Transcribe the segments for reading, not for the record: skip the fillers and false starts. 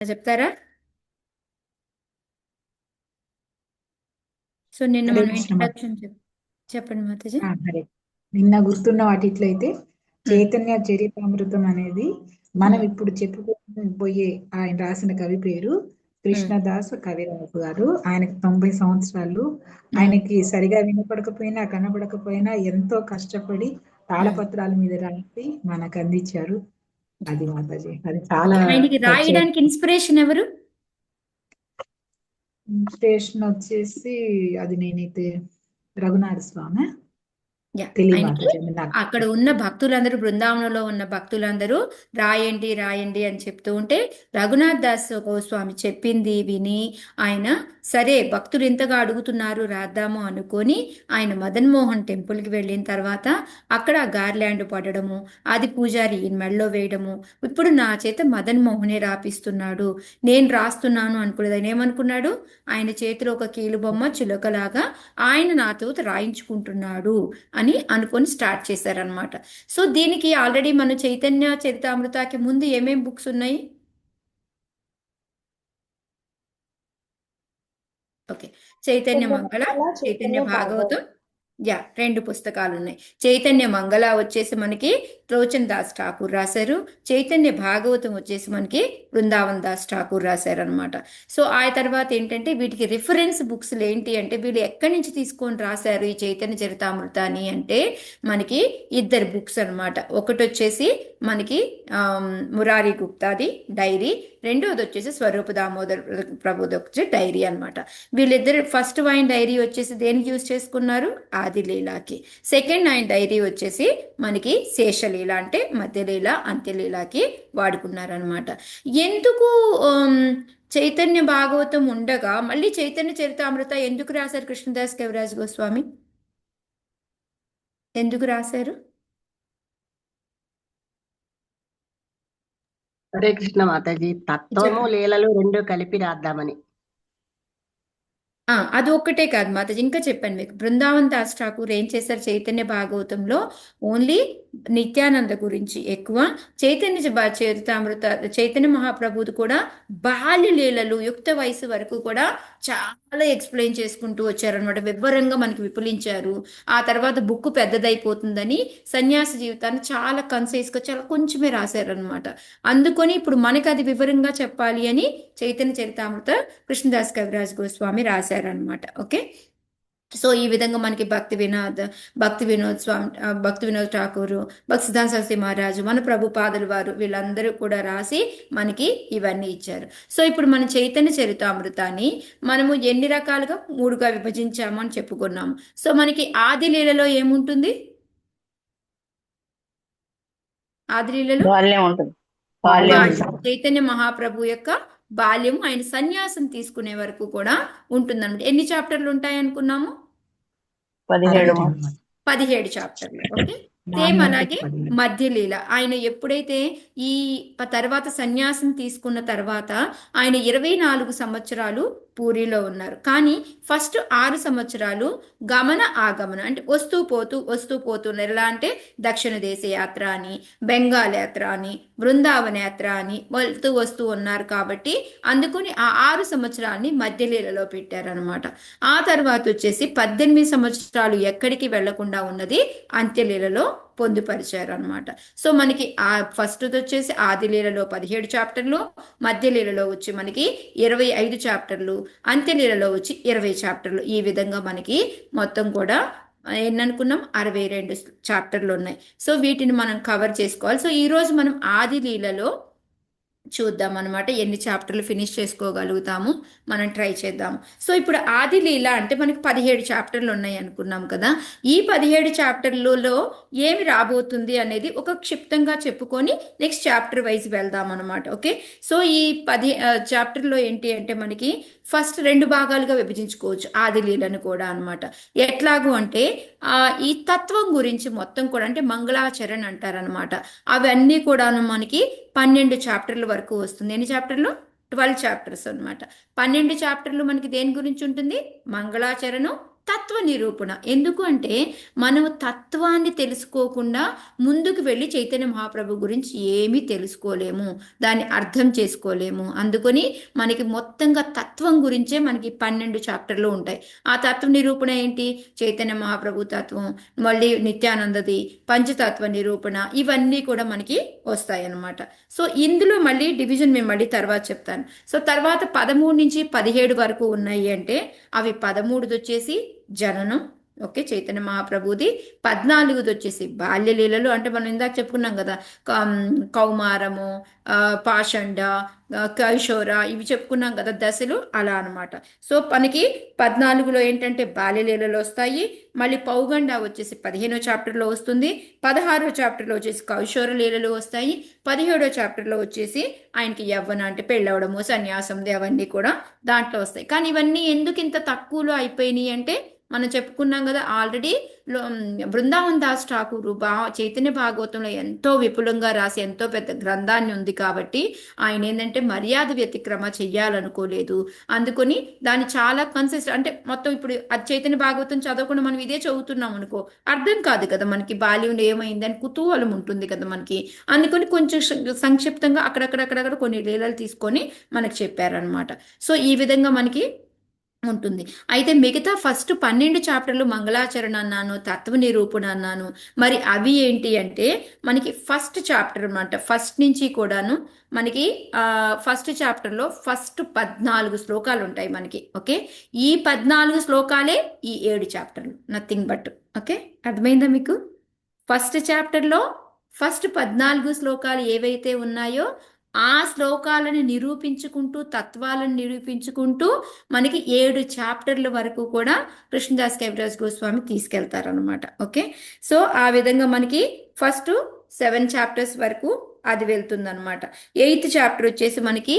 చెప్తారా? సో నిన్న హరే మనం కృష్ణ ఇంట్రడక్షన్ చెప్పండి మాతాజీ. హరే. నిన్న గుర్తున్న వాటిట్లో అయితే ఉమ్, చైతన్య చరితామృతం అనేది మనం ఉమ్, ఇప్పుడు చెప్పుకోబోయే ఆయన రాసిన కవి పేరు ఉమ్, కృష్ణదాస్ కవిరాజు గారు. ఆయనకి 90 సంవత్సరాలు. ఉమ్, ఆయనకి సరిగా వినపడకపోయినా కనబడకపోయినా ఎంతో కష్టపడి ఉమ్. తాళపత్రాల మీద రాసి మనకు అందించారు. అది మాతాజీ, అది ఓకే, చాలా ఆయనకి టచ్. రాయడానికి ఇన్స్పిరేషన్ ఎవరు? ఇన్స్పిరేషన్ వచ్చేసి అది నేనైతే రఘునాథ స్వామి. యా, తెలియ ఆయనకి మాతాజీ, అది నాకు అక్కడ ఉన్న భక్తులందరూ, బృందావనంలో ఉన్న భక్తులందరూ రాయండి రాయండి అని చెప్తూ ఉంటే రఘునాథ్ దాస్ గోస్వామి చెప్పింది విని ఆయన సరే భక్తులు ఇంతగా అడుగుతున్నారు రాద్దాము అనుకొని ఆయన మదన్ మోహన్ టెంపుల్కి వెళ్ళిన తర్వాత అక్కడ గార్లాండ్ పడడము, అది పూజారి ఈయన మెడలో వేయడము, ఇప్పుడు నా చేత మదన్ మోహనే రాపిస్తున్నాడు, నేను రాస్తున్నాను అనుకునేది. ఆయన ఏమనుకున్నాడు? ఆయన చేతిలో ఒక కీలుబొమ్మ చిలుకలాగా ఆయన నాతో రాయించుకుంటున్నాడు అని అనుకొని స్టార్ట్ చేశారనమాట. సో దీనికి ఆల్రెడీ మన చైతన్య చరితామృతకి ముందు ఏమేం బుక్స్ ఉన్నాయి? ఓకే, చైతన్య చైతన్య మంగళ, మంగళ, చైతన్య చైతన్య భాగవత్. భాగవతం. యా, రెండు పుస్తకాలు ఉన్నాయి. చైతన్య మంగళ వచ్చేసి మనకి త్రోచన్ దాస్ ఠాకూర్ రాశారు. చైతన్య భాగవతం వచ్చేసి మనకి బృందావన్ దాస్ ఠాకూర్ రాశారు అనమాట. సో ఆ తర్వాత ఏంటంటే వీటికి రిఫరెన్స్ బుక్స్ ఏంటి అంటే వీళ్ళు ఎక్కడి నుంచి తీసుకొని రాశారు ఈ చైతన్య చరితామృతాన్ని అంటే మనకి ఇద్దరు బుక్స్ అనమాట. ఒకటి వచ్చేసి మనకి మురారి గుప్తాది డైరీ, రెండోది వచ్చేసి స్వరూప దామోదర్ ప్రభుది వచ్చి డైరీ అనమాట. వీళ్ళిద్దరు ఫస్ట్ ఆయన డైరీ వచ్చేసి దేనికి యూజ్ చేసుకున్నారు? ఆదిలీలాకి. సెకండ్ ఆయన డైరీ వచ్చేసి మనకి శేషలీల అంటే మధ్యలీల అంత్యలీలకి వాడుకున్నారనమాట. ఎందుకు ఆమ్, చైతన్య భాగవతం ఉండగా మళ్ళీ చైతన్య చరితామృత ఎందుకు రాశారు కృష్ణదాస్ కవిరాజ్ గోస్వామి? ఎందుకు రాశారు? హరే కృష్ణ మాతాజీ, తత్వము చెప్పండి. లీలలు రెండు కలిపి రాద్దామని. అది ఒక్కటే కాదు మాతాజీ, ఇంకా చెప్పాను మీకు. బృందావన్ దాస్ ఠాకూర్ ఏం చేశారు చైతన్య భాగవతంలో? ఓన్లీ నిత్యానంద గురించి ఎక్కువ, చరితామృత చైతన్య మహాప్రభుది కూడా బాల్య లీలలు యుక్త వయసు వరకు కూడా చాలా ఎక్స్ప్లెయిన్ చేసుకుంటూ వచ్చారనమాట. వివరంగా మనకి విపులించారు. ఆ తర్వాత బుక్ పెద్దదైపోతుందని సన్యాస జీవితాన్ని చాలా కన్సైజ్గా చాలా కొంచెమే రాశారనమాట. అందుకొని ఇప్పుడు మనకి అది వివరంగా చెప్పాలి అని చైతన్య చరితామృత కృష్ణదాస్ కవిరాజ్ గోస్వామి రాశారనమాట. ఓకే, సో ఈ విధంగా మనకి భక్తి వినోద్ స్వామి, భక్తి వినోద్ ఠాకూరు, భక్తి సిద్ధాంత సరస్వతి మహారాజు, మన ప్రభుపాదుల వారు వీళ్ళందరూ కూడా రాసి మనకి ఇవన్నీ ఇచ్చారు. సో ఇప్పుడు మన చైతన్య చరితామృతాన్ని మనము ఎన్ని రకాలుగా మూడుగా విభజించాము అని చెప్పుకున్నాము. సో మనకి ఆది లీలలో ఏముంటుంది? ఆది లీలలో బాల్యం ఉంటుంది. బాల్యం బాల్యం. బాల్యం, ఉంటుంది. చైతన్య మహాప్రభు యొక్క బాల్యం ఆయన సన్యాసం తీసుకునే వరకు కూడా ఉంటుందన్నమాట. ఎన్ని చాప్టర్లు ఉంటాయి అనుకున్నాము? 17 62. 17 చాప్టర్లు. ఓకే, సేమ్ నాన్నకి అలాగే 10. మధ్యలీల ఆయన ఎప్పుడైతే ఈ తర్వాత సన్యాసం తీసుకున్న తర్వాత ఆయన 24 సంవత్సరాలు పూరిలో ఉన్నారు. కానీ ఫస్ట్ 6 సంవత్సరాలు గమన ఆగమన అంటే వస్తూ పోతూ వస్తూ పోతున్నారు. ఎలా అంటే దక్షిణ దేశ యాత్ర అని, బెంగాల్ యాత్ర అని, బృందావన యాత్ర అని వెళ్తూ వస్తూ ఉన్నారు. కాబట్టి అందుకని ఆ 6 సంవత్సరాల్ని మధ్యలీలలో పెట్టారనమాట. ఆ తర్వాత వచ్చేసి 18 సంవత్సరాలు ఎక్కడికి వెళ్లకుండా ఉన్నది అంత్యలీలలో పొందుపరిచారు అనమాట. సో మనకి ఆ ఫస్ట్ వచ్చేసి ఆదిలీలలో 17 చాప్టర్లు, మధ్యలీలలో వచ్చి మనకి 25 చాప్టర్లు, అంత్యలీలలో వచ్చి 20 చాప్టర్లు. ఈ విధంగా మనకి మొత్తం కూడా ఎన్ననుకున్నాం? 62 చాప్టర్లు ఉన్నాయి. సో వీటిని మనం కవర్ చేసుకోవాలి. సో ఈరోజు మనం ఆది లీలలో చూద్దాం అనమాట. ఎన్ని చాప్టర్లు ఫినిష్ చేసుకోగలుగుతాము మనం ట్రై చేద్దాం. సో ఇప్పుడు ఆది లీల అంటే మనకి 17 చాప్టర్లు ఉన్నాయి అనుకున్నాం కదా. ఈ 17 చాప్టర్లలో ఏమి రాబోతుంది అనేది ఒక క్షిప్తంగా చెప్పుకొని నెక్స్ట్ చాప్టర్ వైజ్ వెళ్దాం అనమాట. ఓకే, సో ఈ చాప్టర్లో ఏంటి అంటే మనకి ఫస్ట్ 2 భాగాలుగా విభజించుకోవచ్చు ఆది లీలను కూడా అనమాట. ఎట్లాగూ అంటే ఈ తత్వం గురించి మొత్తం కూడా అంటే మంగళాచరణ అంటారనమాట. అవన్నీ కూడాను మనకి 12 చాప్టర్ల వరకు వస్తుంది. ఎన్ని చాప్టర్లు? 12 చాప్టర్స్ అనమాట. 12 చాప్టర్లు మనకి దేని గురించి ఉంటుంది? మంగళాచరణం, తత్వ నిరూపణ. ఎందుకు అంటే మనము తత్వాన్ని తెలుసుకోకుండా ముందుకు వెళ్ళి చైతన్య మహాప్రభు గురించి ఏమీ తెలుసుకోలేము, దాన్ని అర్థం చేసుకోలేము. అందుకని మనకి మొత్తంగా తత్వం గురించే మనకి 12 చాప్టర్లు ఉంటాయి. ఆ తత్వ నిరూపణ ఏంటి? చైతన్య మహాప్రభు తత్వం, మళ్ళీ నిత్యానందది, పంచతత్వ నిరూపణ, ఇవన్నీ కూడా మనకి వస్తాయి అన్నమాట. సో ఇందులో మళ్ళీ డివిజన్ మేము మళ్ళీ తర్వాత చెప్తాను. సో తర్వాత 13 నుంచి 17 వరకు ఉన్నాయి అంటే అవి 13ది వచ్చేసి జననం, ఓకే, చైతన్య మహాప్రభుది. 14ది వచ్చేసి బాల్యలీలలు, అంటే మనం ఇందాక చెప్పుకున్నాం కదా, కౌమారము, పాషండ, కైశోర, ఇవి చెప్పుకున్నాం కదా దశలు, అలా అనమాట. సో మనకి 14లో ఏంటంటే బాల్యలీలలు వస్తాయి. మళ్ళీ పౌగండ వచ్చేసి 15వ చాప్టర్లో వస్తుంది. 16వ చాప్టర్లో వచ్చేసి కైశోర లీలలు వస్తాయి. 17వ చాప్టర్లో వచ్చేసి ఆయనకి యవ్వన అంటే పెళ్ళవడము, సన్యాసం, అవన్నీ కూడా దాంట్లో వస్తాయి. కానీ ఇవన్నీ ఎందుకు ఇంత తక్కువలో అయిపోయినాయి అంటే మనం చెప్పుకున్నాం కదా ఆల్రెడీ, బృందావన్ దాస్ ఠాకూరు చైతన్య భాగవతంలో ఎంతో విపులంగా రాసి ఎంతో పెద్ద గ్రంథాన్ని ఉంది కాబట్టి ఆయన ఏంటంటే మర్యాద వ్యతిక్రమ చెయ్యాలనుకోలేదు. అందుకొని దాన్ని చాలా అంటే మొత్తం ఇప్పుడు అది చైతన్య భాగవతం చదవకుండా మనం ఇదే చదువుతున్నాం అనుకో అర్థం కాదు కదా మనకి, బాల్యం ఏమైందని కుతూహలం ఉంటుంది కదా మనకి. అందుకని కొంచెం సంక్షిప్తంగా అక్కడక్కడ కొన్ని లీలలు తీసుకొని మనకు చెప్పారనమాట. సో ఈ విధంగా మనకి ఉంటుంది. అయితే మిగతా ఫస్ట్ 12 చాప్టర్లు మంగళాచరణ అన్నాను, తత్వ నిరూపణ అన్నాను. మరి అవి ఏంటి అంటే మనకి ఫస్ట్ చాప్టర్ అన్నమాట. ఫస్ట్ నుంచి కూడాను మనకి ఫస్ట్ చాప్టర్లో ఫస్ట్ 14 శ్లోకాలు ఉంటాయి మనకి, ఓకే. ఈ 14 శ్లోకాలే ఈ 7 చాప్టర్లు, నథింగ్ బట్, ఓకే. అర్థమైందా మీకు? ఫస్ట్ చాప్టర్లో ఫస్ట్ 14 శ్లోకాలు ఏవైతే ఉన్నాయో ఆ శ్లోకాలను నిరూపించుకుంటూ, తత్వాలను నిరూపించుకుంటూ మనకి 7 చాప్టర్ల వరకు కూడా కృష్ణదాస్ కవిరాజ్ గోస్వామి తీసుకెళ్తారనమాట, ఓకే. సో ఆ విధంగా మనకి ఫస్ట్ 7 చాప్టర్స్ వరకు అది వెళ్తుందనమాట. 8th చాప్టర్ వచ్చేసి మనకి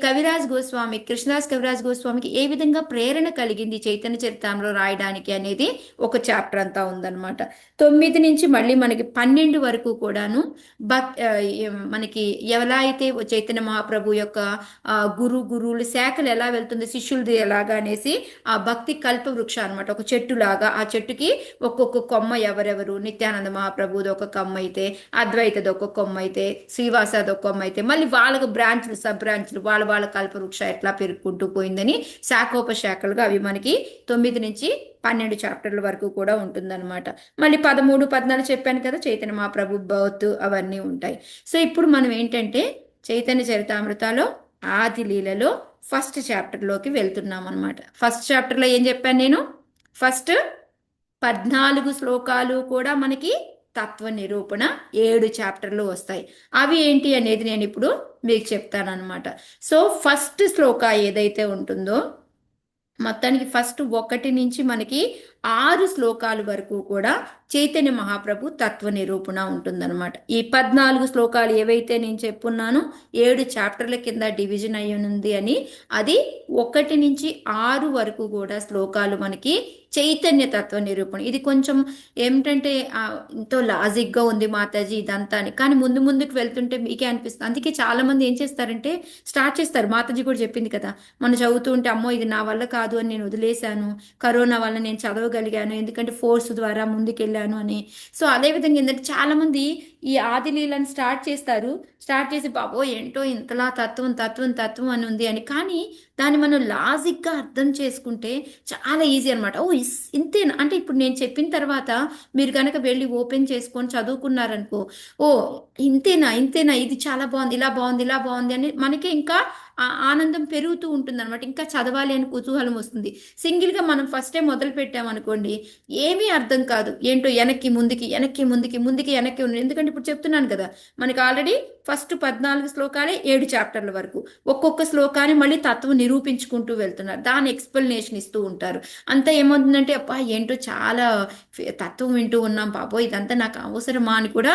కవిరాజ్ గోస్వామి, కృష్ణదాస్ కవిరాజ్ గోస్వామికి ఏ విధంగా ప్రేరణ కలిగింది చైతన్య చరితామృతంలో రాయడానికి అనేది ఒక చాప్టర్ అంతా ఉందన్నమాట. 9 నుంచి మళ్ళీ మనకి 12 వరకు కూడాను మనకి ఎలా అయితే చైతన్య మహాప్రభు యొక్క గురువులు శాఖలు ఎలా వెళ్తుంది, శిష్యులది ఎలాగా అనేసి ఆ భక్తి కల్ప వృక్ష అనమాట, ఒక చెట్టు లాగా. ఆ చెట్టుకి ఒక్కొక్క కొమ్మ ఎవరెవరు, నిత్యానంద మహాప్రభుది ఒక కొమ్మ అయితే, అద్వైతది ఒక కొమ్మ అయితే, శ్రీవాసది ఒక కొమ్మ అయితే, మళ్ళీ వాళ్ళకు బ్రాంచ్లు, సబ్ బ్రాంచ్లు, వాళ్ళ కల్పవృక్ష ఎట్లా పెరుగుకుంటూ పోయిందని శాఖోపశాఖలుగా అవి మనకి 9 నుంచి 12 చాప్టర్ల వరకు కూడా ఉంటుందన్నమాట. మళ్ళీ 13, 14 చెప్పాను కదా చైతన్య మహాప్రభు బౌత్, అవన్నీ ఉంటాయి. సో ఇప్పుడు మనం ఏంటంటే చైతన్య చరితామృతాలో ఆది లీలలో ఫస్ట్ చాప్టర్లోకి వెళ్తున్నాం అనమాట. ఫస్ట్ చాప్టర్లో ఏం చెప్పాను నేను? ఫస్ట్ 14 శ్లోకాలు కూడా మనకి తత్వ నిరూపణ 7 చాప్టర్లు వస్తాయి. అవి ఏంటి అనేది నేను ఇప్పుడు మీకు చెప్తానమాట. సో ఫస్ట్ శ్లోక ఏదైతే ఉంటుందో మొత్తానికి ఫస్ట్ 1 నుంచి మనకి 6 శ్లోకాల వరకు కూడా చైతన్య మహాప్రభు తత్వ నిరూపణ ఉంటుందన్నమాట. ఈ 14 శ్లోకాలు ఏవైతే నేను చెప్పున్నానో 7 చాప్టర్ల కింద డివిజన్ అయి ఉంది అని, అది 1 నుంచి 6 వరకు కూడా శ్లోకాలు మనకి చైతన్య తత్వ నిరూపణ. ఇది కొంచెం ఏమిటంటే ఎంతో లాజిక్గా ఉంది మాతాజీ ఇదంతా అని, కానీ ముందుకు వెళ్తుంటే మీకే అనిపిస్తుంది. అందుకే చాలా మంది ఏం చేస్తారంటే స్టార్ట్ చేస్తారు. మాతాజీ కూడా చెప్పింది కదా, మనం చదువుతూ ఉంటే అమ్మో ఇది నా వల్ల కాదు అని నేను వదిలేశాను, కరోనా వల్ల నేను చదవగలిగాను ఎందుకంటే ఫోర్స్ ద్వారా ముందుకెళ్ళాను అని. సో అదేవిధంగా ఏంటంటే చాలా మంది ఈ ఆది లీలను స్టార్ట్ చేసి బాబో ఏంటో ఇంతలా తత్వం అని ఉంది అని. కానీ దాన్ని మనం లాజిక్గా అర్థం చేసుకుంటే చాలా ఈజీ అనమాట. ఓ ఇంతేనా అంటే ఇప్పుడు నేను చెప్పిన తర్వాత మీరు కనుక వెళ్ళి ఓపెన్ చేసుకొని చదువుకున్నారనుకో, ఓ ఇంతేనా ఇది చాలా బాగుంది, ఇలా బాగుంది అని మనకి ఇంకా ఆనందం పెరుగుతూ ఉంటుంది అనమాట. ఇంకా చదవాలి అని కుతూహలం వస్తుంది. సింగిల్గా మనం ఫస్టే మొదలు పెట్టామనుకోండి ఏమీ అర్థం కాదు, ఏంటో వెనక్కి ముందుకి ఉంది. ఎందుకంటే ఇప్పుడు చెప్తున్నాను కదా మనకి ఆల్రెడీ ఫస్ట్ 14 శ్లోకాలే 7 చాప్టర్ల వరకు, ఒక్కొక్క శ్లోకాన్ని మళ్ళీ తత్వం నిరూపించుకుంటూ వెళ్తున్నారు, దాని ఎక్స్ప్లెనేషన్ ఇస్తూ ఉంటారు. అంతా ఏమవుతుందంటే అబ్బా ఏంటో చాలా తత్వం వింటూ ఉన్నాం బాబో ఇదంతా నాకు అవసరమా అని కూడా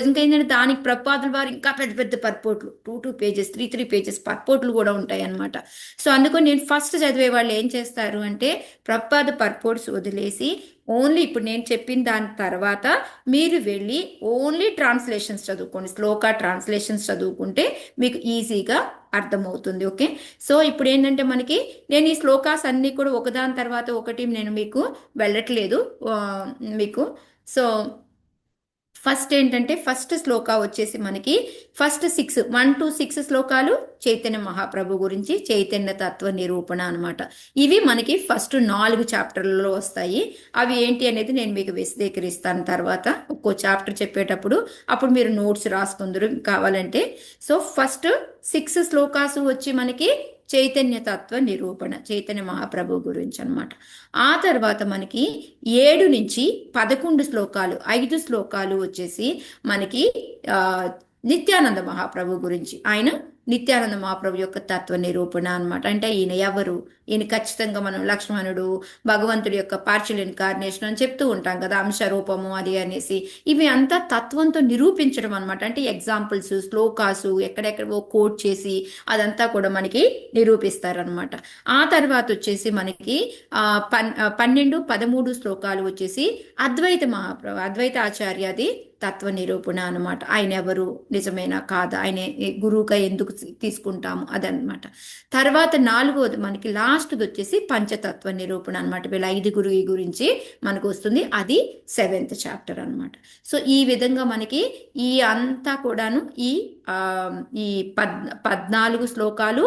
ఇంకా ఏంటంటే దానికి ప్రపాదుల వారు ఇంకా పెద్ద పర్పోట్లు 2 pages 3 pages పర్పోట్లు కూడా ఉంటాయి అన్నమాట. సో అందుకని నేను ఫస్ట్ చదివే వాళ్ళు ఏం చేస్తారు అంటే ప్రపాద పర్పోట్స్ వదిలేసి ఓన్లీ ఇప్పుడు నేను చెప్పిన దాని తర్వాత మీరు వెళ్ళి ఓన్లీ ట్రాన్స్లేషన్స్ చదువుకోండి, శ్లోక ట్రాన్స్లేషన్స్ చదువుకుంటే మీకు ఈజీగా అర్థమవుతుంది. ఓకే, సో ఇప్పుడు ఏంటంటే మనకి నేను ఈ శ్లోకాస్ అన్నీ కూడా ఒకదాని తర్వాత ఒకటి నేను మీకు వెళ్ళట్లేదు మీకు. సో ఫస్ట్ ఏంటంటే ఫస్ట్ శ్లోక వచ్చేసి మనకి ఫస్ట్ 1 to 6 శ్లోకాలు చైతన్య మహాప్రభు గురించి చైతన్య తత్వ నిరూపణ అనమాట. ఇవి మనకి ఫస్ట్ 4 చాప్టర్లలో వస్తాయి. అవి ఏంటి అనేది నేను మీకు విశదీకరిస్తాను తర్వాత ఒక్కో చాప్టర్ చెప్పేటప్పుడు, అప్పుడు మీరు నోట్స్ రాసుకుందరు కావాలంటే. సో ఫస్ట్ 6 శ్లోకాసు వచ్చి మనకి చైతన్య తత్వ నిరూపణ, చైతన్య మహాప్రభు గురించి అనమాట. ఆ తర్వాత మనకి 7 నుంచి 11 శ్లోకాలు, 5 శ్లోకాలు వచ్చేసి మనకి నిత్యానంద మహాప్రభు గురించి, ఆయన నిత్యానంద మహాప్రభు యొక్క తత్వ నిరూపణ అనమాట. అంటే ఈయన ఎవరు, ఈయన ఖచ్చితంగా మనం లక్ష్మణుడు, భగవంతుడి యొక్క పార్షియల్ ఇన్కార్నేషన్ అని చెప్తూ ఉంటాం కదా, అంశ రూపము అది అనేసి. ఇవి అంతా తత్వంతో నిరూపించడం అనమాట. అంటే ఎగ్జాంపుల్స్, శ్లోకాసు ఎక్కడెక్కడో కోట్ చేసి అదంతా కూడా మనకి నిరూపిస్తారనమాట. ఆ తర్వాత వచ్చేసి మనకి 12, 13 శ్లోకాలు వచ్చేసి అద్వైత మహాప్రభు, అద్వైత ఆచార్యది తత్వ నిరూపణ అనమాట. ఆయన ఎవరు, నిజమేనా కాదా, ఆయన గురువుగా ఎందుకు తీసుకుంటాము అదనమాట. తర్వాత 4వది మనకి లాస్ట్ది వచ్చేసి పంచతత్వ నిరూపణ అనమాట. వీళ్ళ 5 గురించి మనకు వస్తుంది, అది 7th చాప్టర్ అనమాట. సో ఈ విధంగా మనకి ఈ అంతా కూడాను ఈ 14 శ్లోకాలు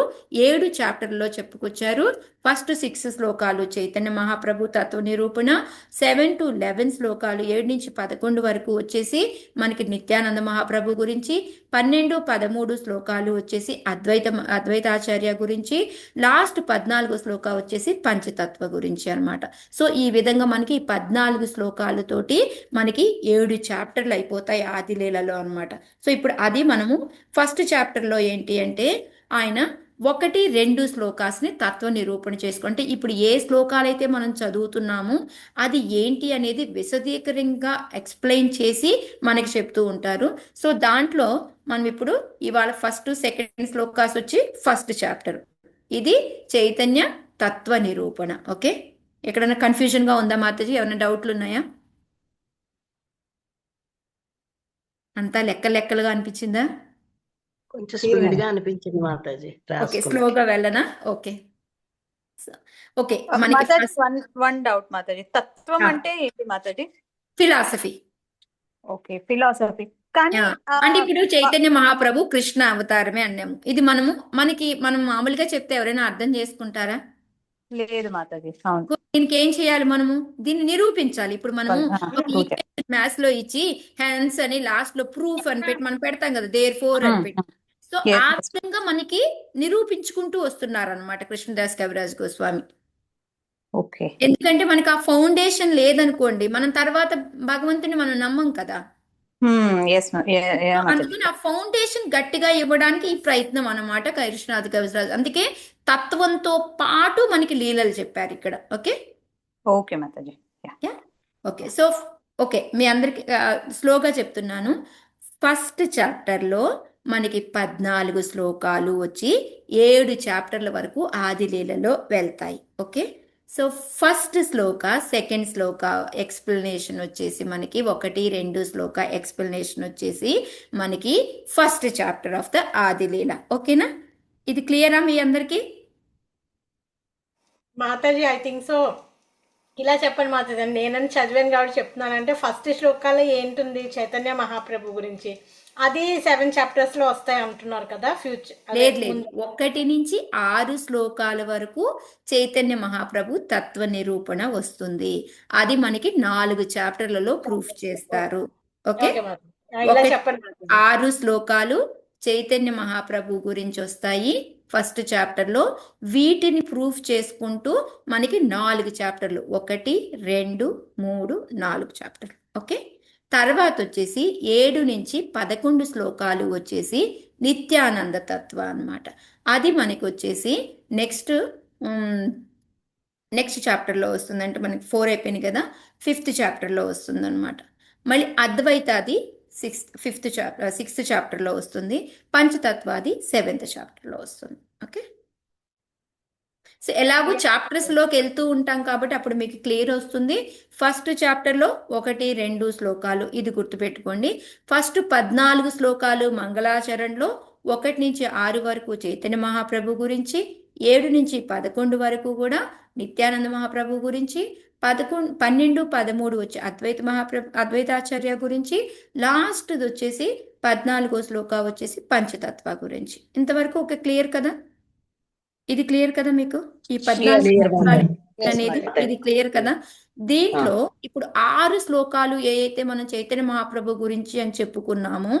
7 చాప్టర్లో చెప్పుకొచ్చారు. ఫస్ట్ 6 శ్లోకాలు చైతన్య మహాప్రభు తత్వ నిరూపణ, 7 to 11 శ్లోకాలు 7 నుంచి 11 వరకు వచ్చేసి మనకి నిత్యానంద మహాప్రభు గురించి, 12, 13 శ్లోకాలు వచ్చేసి అద్వైతాచార్య గురించి, లాస్ట్ 14 శ్లోక వచ్చేసి పంచతత్వ గురించి అనమాట. సో ఈ విధంగా మనకి 14 శ్లోకాలతోటి మనకి 7 చాప్టర్లు అయిపోతాయి ఆదిలీలలో అనమాట. సో ఇప్పుడు అది మనము ఫస్ట్ చాప్టర్లో ఏంటి అంటే ఆయన 1, 2 శ్లోకాస్ని తత్వ నిరూపణ చేసుకుంటే, ఇప్పుడు ఏ శ్లోకాలైతే మనం చదువుతున్నామో అది ఏంటి అనేది విశదీకరంగా ఎక్స్ప్లెయిన్ చేసి మనకి చెప్తూ ఉంటారు. సో దాంట్లో మనం ఇప్పుడు ఇవాళ ఫస్ట్ 2 శ్లోకాస్ వచ్చి ఫస్ట్ చాప్టర్, ఇది చైతన్య తత్వ నిరూపణ. ఓకే, ఎక్కడైనా కన్ఫ్యూజన్గా ఉందా మాతాజీ, ఏమైనా డౌట్లు ఉన్నాయా? అంతా లెక్కలుగా అనిపించిందా? కొంచెం స్పీడ్ గా అనిపించింది మాతాజీ ఓకే, రాసుకుంటే. స్లోగా వెళ్ళనా? ఓకే ఓకే, మనకి మాతాజీ వన్ డౌట్ మాతాజీ, తత్వం ఆ. అంటే ఏంటి మాతాజీ? ఫిలాసఫీ. Okay, philosophy. కానీ అంటే ఇప్పుడు చైతన్య మహాప్రభు కృష్ణ అవతారమే అన్నాము. ఇది మనం మామూలుగా చెప్తే ఎవరైనా అర్థం చేసుకుంటారా? లేదు మాతాజీ. అవును, దీనికి ఏం చేయాలి, మనము దీన్ని నిరూపించాలి. ఇప్పుడు మనము ఒక ఓకే. ఈక్వేషన్ మ్యాథ్స్ లో ఇచ్చి హ్యాన్స్ అని లాస్ట్ లో ప్రూఫ్ అని పెట్టి మనం పెడతాం కదా, దేర్ ఫోర్ అని పెట్టి. So Yes. ఆ విధంగా మనకి నిరూపించుకుంటూ వస్తున్నారు అనమాట కృష్ణదాస్ కవిరాజ్ గోస్వామి. ఓకే, ఎందుకంటే మనకి ఆ ఫౌండేషన్ లేదనుకోండి, మనం తర్వాత భగవంతుని మనం నమ్మం కదా. ఎస్ మాతాజీ. అందుకని ఆ ఫౌండేషన్ గట్టిగా ఇవ్వడానికి ఈ ప్రయత్నం అన్నమాట కృష్ణనాథ్ కవిరాజ్. అందుకే తత్వంతో పాటు మనకి లీలలు చెప్పారు ఇక్కడ. ఓకే ఓకే మాతాజీ. ఓకే, సో ఓకే, మీ అందరికి స్లోగా చెప్తున్నాను. ఫస్ట్ చాప్టర్లో మనకి 14 శ్లోకాలు వచ్చి 7 చాప్టర్ల వరకు ఆదిలీలలో వెళ్తాయి. ఓకే, సో ఫస్ట్ శ్లోక, సెకండ్ శ్లోక ఎక్స్ప్లెనేషన్ వచ్చేసి మనకి 1, 2 శ్లోక ఎక్స్ప్లెనేషన్ వచ్చేసి మనకి first chapter of the Adileela. ఓకేనా, ఇది క్లియరా మీ అందరికి? Mataji I think so. ఇలా చెప్పండి మాతాజీ, నేనని చదివాను కాబట్టి చెప్తున్నానంటే ఫస్ట్ శ్లోకాలో ఏంటుంది చైతన్య మహాప్రభు గురించి, అది 7 chapters లో వస్తాయి అంటున్నారు కదా ఫ్యూచర్. లేదు 1 నుంచి 6 శ్లోకాల వరకు చైతన్య మహాప్రభు తత్వ నిరూపణ వస్తుంది. అది మనకి 4 చాప్టర్లలో ప్రూఫ్ చేస్తారు. ఓకే, ఇలా చెప్పండి మాతాజీ. 6 శ్లోకాలు చైతన్య మహాప్రభు గురించి వస్తాయి ఫస్ట్ చాప్టర్లో. వీటిని ప్రూఫ్ చేసుకుంటూ మనకి 4 చాప్టర్లు, 1, 2, 3, 4 చాప్టర్లు. ఓకే, తర్వాత వచ్చేసి 7 నుంచి 11 శ్లోకాలు వచ్చేసి నిత్యానంద తత్వ అన్నమాట. అది మనకి వచ్చేసి నెక్స్ట్ చాప్టర్లో వస్తుంది. అంటే మనకి 4 అయిపోయింది కదా, 5th చాప్టర్లో వస్తుంది అనమాట. మళ్ళీ అద్వైతాది 6th చాప్టర్లో వస్తుంది. పంచతత్వాది 7th చాప్టర్లో వస్తుంది. ఓకే, సో ఎలాగో చాప్టర్స్ లోకి వెళ్తూ ఉంటాం కాబట్టి అప్పుడు మీకు క్లియర్ వస్తుంది. ఫస్ట్ చాప్టర్లో 1, 2 శ్లోకాలు ఇది గుర్తుపెట్టుకోండి. ఫస్ట్ 14 శ్లోకాలు మంగళాచరణలో 1 నుంచి 6 వరకు చైతన్య మహాప్రభు గురించి, 7 నుంచి 11 వరకు కూడా నిత్యానంద మహాప్రభు గురించి, 11, 12, 13 వచ్చి అద్వైతాచార్య గురించి, లాస్ట్ వచ్చేసి 14 శ్లోకా వచ్చేసి పంచతత్వ గురించి. ఇంతవరకు ఒక క్లియర్ కదా? ఇది క్లియర్ కదా మీకు? ఈ 14 Clear, శ్లోకాలు Yes, అనేది Mataji. ఇది క్లియర్ కదా? దీంట్లో ఇప్పుడు 6 శ్లోకాలు ఏవైతే మనం చైతన్య మహాప్రభు గురించి అని చెప్పుకున్నామో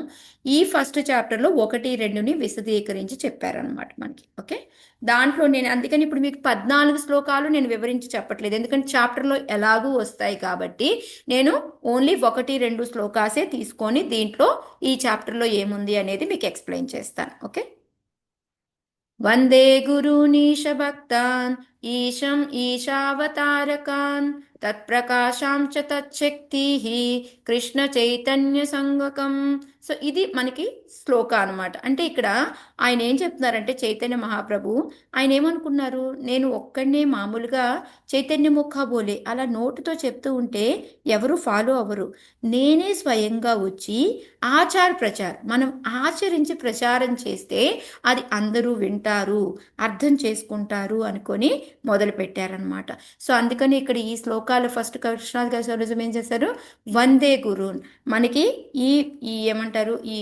ఈ ఫస్ట్ చాప్టర్లో 1, 2ని విశదీకరించి చెప్పారనమాట మనకి. ఓకే, దాంట్లో నేను అందుకని ఇప్పుడు మీకు 14 శ్లోకాలు నేను వివరించి చెప్పట్లేదు, ఎందుకంటే చాప్టర్లో ఎలాగూ వస్తాయి కాబట్టి నేను ఓన్లీ 1, 2 శ్లోకాసే తీసుకొని దీంట్లో ఈ చాప్టర్లో ఏముంది అనేది మీకు ఎక్స్ప్లెయిన్ చేస్తాను. ఓకే, వందే గురూనీశ భక్తాన్ ఈశం ఈశావతారకాన్ తత్ప్రకాశాం చ తచ్చక్తి కృష్ణ చైతన్య సంగకం. సో ఇది మనకి శ్లోక అనమాట. అంటే ఇక్కడ ఆయన ఏం చెప్తున్నారంటే చైతన్య మహాప్రభు ఆయన ఏమనుకున్నారు, నేను ఒక్కడనే మామూలుగా చైతన్య ముఖ బోలే అలా నోటుతో చెప్తూ ఉంటే ఎవరు ఫాలో అవ్వరు, నేనే స్వయంగా వచ్చి మనం ఆచరించి ప్రచారం చేస్తే అది అందరూ వింటారు, అర్థం చేసుకుంటారు అనుకొని మొదలు పెట్టారనమాట. సో అందుకని ఇక్కడ ఈ శ్లోకాలు ఫస్ట్ కృష్ణాది గారు ఏం చేశారు, వందే గురున్ మనకి ఈ ఏమంటారు ఈ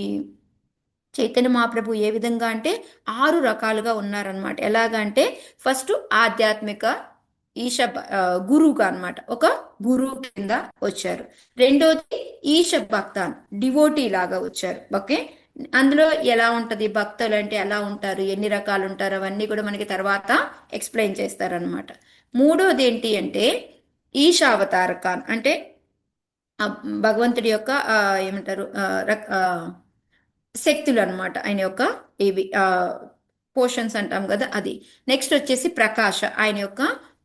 చైతన్య మహాప్రభు ఏ విధంగా అంటే 6 రకాలుగా ఉన్నారనమాట. ఎలాగా అంటే ఫస్ట్ ఆధ్యాత్మిక గురువుగా అనమాట, ఒక గురువు కింద వచ్చారు. రెండోది ఈశ భక్తాన్ డివోటీ లాగా వచ్చారు. ఓకే, అందులో ఎలా ఉంటది భక్తులు అంటే ఎలా ఉంటారు, ఎన్ని రకాలు ఉంటారు అవన్నీ కూడా మనకి తర్వాత ఎక్స్ప్లెయిన్ చేస్తారనమాట. మూడోది ఏంటి అంటే ఈశావతారకాన్ అంటే భగవంతుడి యొక్క ఏమంటారు శక్తులు అనమాట, ఆయన యొక్క ఇవి పోషన్స్ అంటాం కదా అది. నెక్స్ట్ వచ్చేసి ప్రకాశ ఆయన యొక్క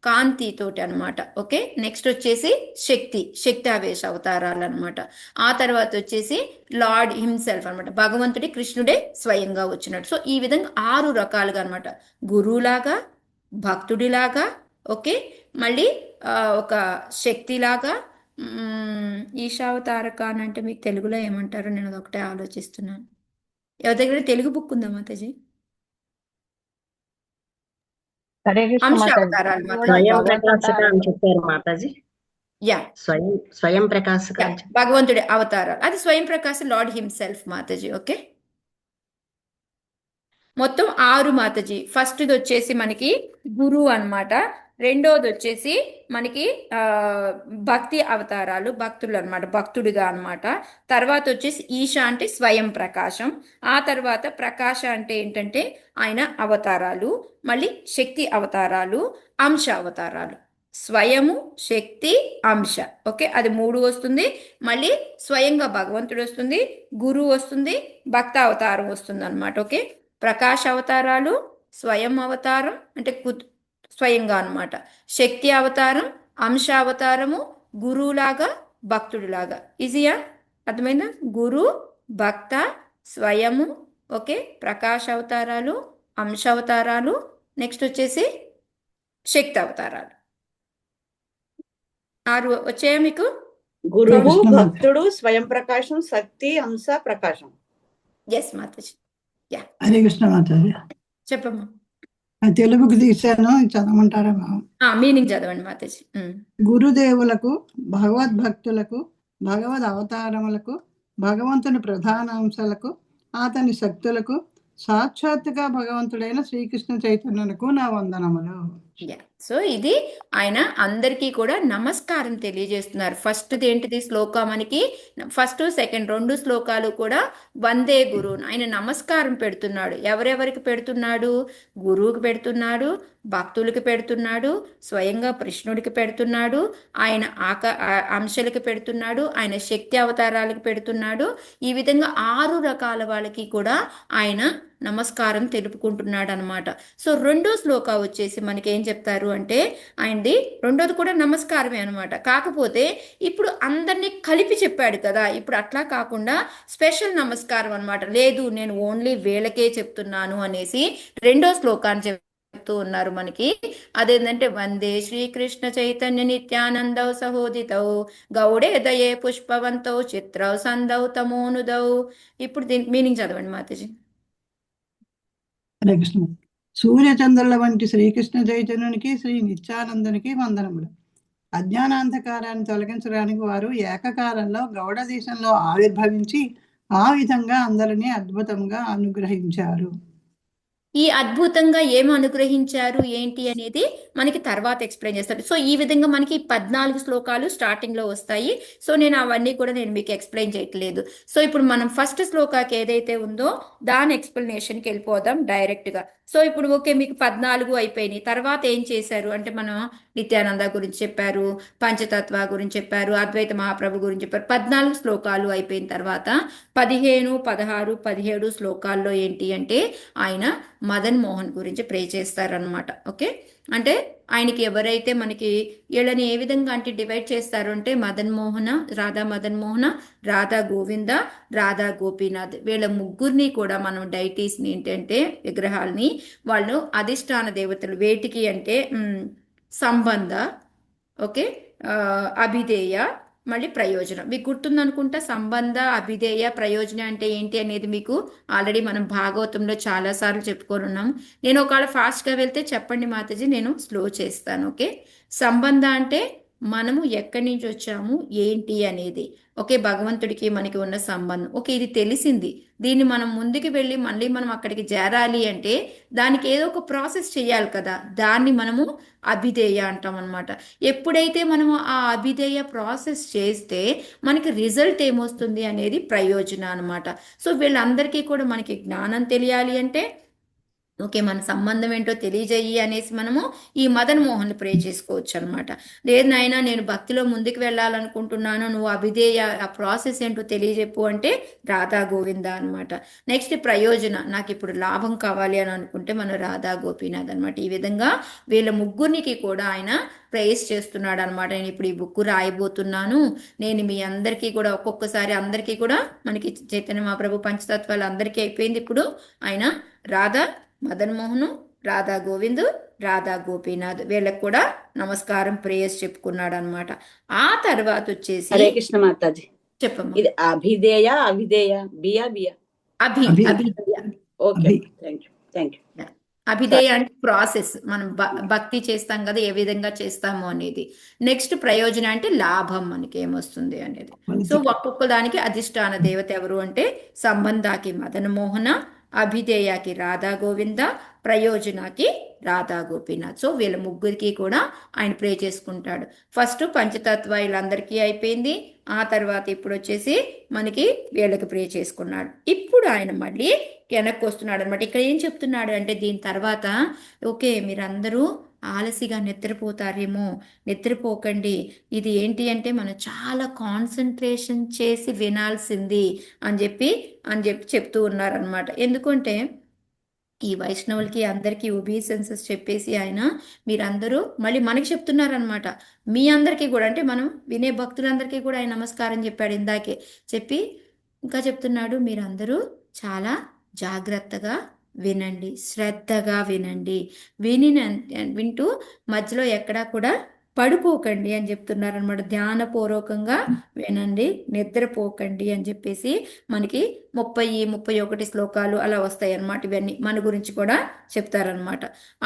కాంతి తోటి అనమాట. ఓకే, నెక్స్ట్ వచ్చేసి శక్తి ఆవేశ అవతారాలు అనమాట. ఆ తర్వాత వచ్చేసి లార్డ్ హిమ్సెల్ఫ్ అనమాట, భగవంతుడి కృష్ణుడే స్వయంగా వచ్చినట్టు. సో ఈ విధంగా 6 రకాలుగా అనమాట, గురువులాగా, భక్తుడిలాగా, ఓకే, మళ్ళీ ఒక శక్తిలాగా. ఈశావతారక అని అంటే మీకు తెలుగులో ఏమంటారో నేను అదొకటే ఆలోచిస్తున్నాను. ఎవరి దగ్గర తెలుగు బుక్ ఉందా మాతాజీ? హరే కృష్ణ అంశ మాతాజీ. అవతారాలు స్వయం మాతాజీ. ప్రకాశక అని చెప్పారు మాతాజీ. యా, స్వయం ప్రకాశక అని చెప్పారు. భగవంతుడి అవతారాలు అది స్వయం ప్రకాశ లార్డ్ హిమ్సెల్ఫ్ మాతాజీ. ఓకే, మొత్తం 6 మాతాజీ. ఫస్ట్ది వచ్చేసి మనకి గురువు అన్నమాట. రెండోది వచ్చేసి మనకి భక్తి అవతారాలు, భక్తులు అనమాట, భక్తుడిగా అనమాట. తర్వాత వచ్చేసి ఈశ అంటే స్వయం ప్రకాశం. ఆ తర్వాత ప్రకాశ అంటే ఏంటంటే ఆయన అవతారాలు, మళ్ళీ శక్తి అవతారాలు, అంశ అవతారాలు. స్వయము, శక్తి, అంశ. ఓకే, అది 3 వస్తుంది. మళ్ళీ స్వయంగా భగవంతుడు వస్తుంది, గురువు వస్తుంది, భక్త అవతారం వస్తుంది అనమాట. ఓకే, ప్రకాశ అవతారాలు, స్వయం అవతారం అంటే స్వయంగా అనమాట, శక్తి అవతారం, అంశ అవతారము, గురువులాగా, భక్తుడిలాగా. ఈజీయా అర్థమైందా? గురు, భక్త, స్వయము, ఓకే, ప్రకాశ అవతారాలు, అంశ అవతారాలు, నెక్స్ట్ వచ్చేసి శక్తి అవతారాలు. 6 వచ్చాయా మీకు? గురువు, భక్తుడు, స్వయం ప్రకాశం, శక్తి, అంశ, ప్రకాశం. ఎస్ మాతాజీ. హరే కృష్ణ మాతాజీ. చెప్పమ్మా. తెలుగుకి తీశాను, చదవమంటారమ్మా? మీనింగ్ చదవండి మాతాజీ. గురుదేవులకు, భగవద్భక్తులకు, భగవద్ అవతారములకు, భగవంతుని ప్రధాన అంశాలకు, అతని శక్తులకు, సాక్షాత్తుగా భగవంతుడైన శ్రీకృష్ణ చైతన్యునకు నా వందనములు. సో ఇది ఆయన అందరికీ కూడా నమస్కారం తెలియజేస్తున్నారు. ఫస్ట్ ఏంటిది శ్లోక మనకి ఫస్ట్ సెకండ్ 2 శ్లోకాలు కూడా వందే గురువు, ఆయన నమస్కారం పెడుతున్నాడు. ఎవరెవరికి పెడుతున్నాడు? గురువుకి పెడుతున్నాడు, భక్తులకి పెడుతున్నాడు, స్వయంగా కృష్ణుడికి పెడుతున్నాడు, ఆయన అంశాలకి పెడుతున్నాడు, ఆయన శక్తి అవతారాలకు పెడుతున్నాడు. ఈ విధంగా 6 రకాల వాళ్ళకి కూడా ఆయన నమస్కారం తెలుపుకుంటున్నాడు అనమాట. సో 2వ శ్లోక వచ్చేసి మనకి ఏం చెప్తారు అంటే ఆయనది 2వది కూడా నమస్కారమే అనమాట. కాకపోతే ఇప్పుడు అందరినీ కలిపి చెప్పాడు కదా, ఇప్పుడు అట్లా కాకుండా స్పెషల్ నమస్కారం అనమాట. లేదు నేను ఓన్లీ వీళ్ళకే చెప్తున్నాను అనేసి 2వ శ్లోకాన్ని చెప్తూ ఉన్నారు మనకి. అదేంటంటే వందే శ్రీకృష్ణ చైతన్య నిత్యానందౌ సహోదితౌ గౌడే దయే పుష్పవంతౌ చిత్రౌ సందౌ తమోనుదౌ. ఇప్పుడు దీని మీనింగ్ చదవండి మాతాజీ. హరే కృష్ణ. సూర్యచంద్రుల వంటి శ్రీకృష్ణ చైతన్యునికి శ్రీ నిత్యానందునికి వందనములు. అజ్ఞానాంధకారాన్ని తొలగించడానికి వారు ఏకకాలంలో గౌడ దేశంలో ఆవిర్భవించి ఆ విధంగా అందరినీ అద్భుతంగా అనుగ్రహించారు. ఈ అద్భుతంగా ఏం అనుగ్రహించారు ఏంటి అనేది మనకి తర్వాత ఎక్స్ప్లెయిన్ చేస్తాడు. సో ఈ విధంగా మనకి 14 శ్లోకాలు స్టార్టింగ్లో వస్తాయి. సో నేను అవన్నీ కూడా నేను మీకు ఎక్స్ప్లెయిన్ చేయట్లేదు. సో ఇప్పుడు మనం ఫస్ట్ శ్లోకాకి ఏదైతే ఉందో దాని ఎక్స్ప్లెనేషన్కి వెళ్ళిపోదాం డైరెక్ట్గా. సో ఇప్పుడు ఓకే, మీకు 14 అయిపోయినాయి. తర్వాత ఏం చేశారు అంటే మనం నిత్యానంద గురించి చెప్పారు, పంచతత్వ గురించి చెప్పారు, అద్వైత మహాప్రభు గురించి చెప్పారు. 14 శ్లోకాలు అయిపోయిన తర్వాత 15, 16, 17 శ్లోకాల్లో ఏంటి అంటే ఆయన మదన్ మోహన్ గురించి ప్రే చేస్తారనమాట. ఓకే, అంటే ఆయనకి ఎవరైతే మనకి వీళ్ళని ఏ విధంగా అంటే డివైడ్ చేస్తారు అంటే మదన్ మోహన, రాధా మదన్ మోహన, రాధా గోవింద, రాధా గోపీనాథ్, వీళ్ళ ముగ్గురిని కూడా మనం డైటీస్ని ఏంటంటే విగ్రహాలని వాళ్ళు అధిష్టాన దేవతలు వేటికి అంటే సంబంధ, ఓకే, అభిధేయ, మళ్ళీ ప్రయోజనం. మీకు గుర్తుందనుకుంటా సంబంధ, అభిధేయ, ప్రయోజన అంటే ఏంటి అనేది మీకు ఆల్రెడీ మనం భాగవతంలో చాలాసార్లు చెప్పుకొని ఉన్నాం. నేను ఒకవేళ ఫాస్ట్గా వెళ్తే చెప్పండి మాతాజీ, నేను స్లో చేస్తాను. ఓకే, సంబంధ అంటే మనము ఎక్కడి నుంచి వచ్చాము ఏంటి అనేది. ఓకే, భగవంతుడికి మనకి ఉన్న సంబంధం. ఓకే, ఇది తెలిసింది. దీన్ని మనం ముందుకు వెళ్ళి మళ్ళీ మనం అక్కడికి చేరాలి అంటే దానికి ఏదో ఒక ప్రాసెస్ చేయాలి కదా, దాన్ని మనము అభిధేయ అంటాం అనమాట. ఎప్పుడైతే మనము ఆ అభిధేయ ప్రాసెస్ చేస్తే మనకి రిజల్ట్ ఏమొస్తుంది అనేది ప్రయోజనం అనమాట. సో వీళ్ళందరికీ కూడా మనకి జ్ఞానం తెలియాలి అంటే ఓకే, మన సంబంధం ఏంటో తెలియజేయి అనేసి మనము ఈ మదన్ మోహన్ ప్రే చేసుకోవచ్చు అనమాట. లేదు నాయనా నేను భక్తిలో ముందుకు వెళ్ళాలనుకుంటున్నాను, నువ్వు అభిధేయ ఆ ప్రాసెస్ ఏంటో తెలియజెప్పు అంటే రాధా గోవింద అనమాట. నెక్స్ట్ ప్రయోజన, నాకు ఇప్పుడు లాభం కావాలి అని అనుకుంటే మన రాధా గోపీనాథ్ అనమాట. ఈ విధంగా వీళ్ళ ముగ్గురికి కూడా ఆయన ప్రేయస్ చేస్తున్నాడు అనమాట. నేను ఇప్పుడు ఈ బుక్ రాయబోతున్నాను, నేను మీ అందరికీ కూడా ఒక్కొక్కసారి అందరికీ కూడా మనకి చైతన్య మహాప్రభు పంచతత్వాలు అందరికీ అయిపోయింది. ఇప్పుడు ఆయన రాధా మదన్ మోహను, రాధా గోవింద్, రాధా గోపీనాథ్ వీళ్ళకి కూడా నమస్కారం ప్రేయస్ చెప్పుకున్నాడు అనమాట. ఆ తర్వాత వచ్చేసి హరే కృష్ణ మాతాజీ. చెప్పమ్మా. ఇది అభిధేయ అవిధేయ బియా బియా అభిధేయ. Okay, thank you. అభిధేయ అంటే ప్రాసెస్, మనం భక్తి చేస్తాం కదా ఏ విధంగా చేస్తాము అనేది. నెక్స్ట్ ప్రయోజనం అంటే లాభం మనకి ఏమొస్తుంది అనేది. సో ఒక్కొక్క దానికి అధిష్టాన దేవత ఎవరు అంటే సంబంధాకి మదన మోహన, అభిధేయకి రాధా గోవింద, ప్రయోజనకి రాధా గోపీనాథ్. సో వీళ్ళ ముగ్గురికి కూడా ఆయన ప్రే చేసుకుంటాడు. ఫస్ట్ పంచతత్వ వీళ్ళందరికీ అయిపోయింది. ఆ తర్వాత ఇప్పుడు వచ్చేసి మనకి వీళ్ళకి ప్రే చేసుకున్నాడు. ఇప్పుడు ఆయన మళ్ళీ వెనక్కి వస్తున్నాడు అనమాట. ఇక్కడ ఏం చెప్తున్నాడు అంటే దీని తర్వాత ఓకే మీరందరూ ఆలసిగా నిద్రపోతారేమో, నిద్రపోకండి. ఇది ఏంటి అంటే మనం చాలా కాన్సన్ట్రేషన్ చేసి వినాల్సింది అని చెప్పి చెప్తూ ఉన్నారనమాట. ఎందుకంటే ఈ వైష్ణవులకి అందరికీ ఒబీసెన్సెస్ చెప్పేసి ఆయన మీరందరూ మళ్ళీ మనకి చెప్తున్నారనమాట. మీ అందరికీ కూడా అంటే మనం వినే భక్తులందరికీ కూడా ఆయన నమస్కారం చెప్పాడు ఇందాకే చెప్పి ఇంకా చెప్తున్నాడు మీరందరూ చాలా జాగ్రత్తగా వినండి, శ్రద్ధగా వినండి, వింటూ మధ్యలో ఎక్కడా కూడా పడుకోకండి అని చెప్తున్నారు అనమాట. ధ్యానపూర్వకంగా వినండి, నిద్రపోకండి అని చెప్పేసి మనకి 30, 31 శ్లోకాలు అలా వస్తాయి అన్నమాట. ఇవన్నీ మన గురించి కూడా చెప్తారనమాట.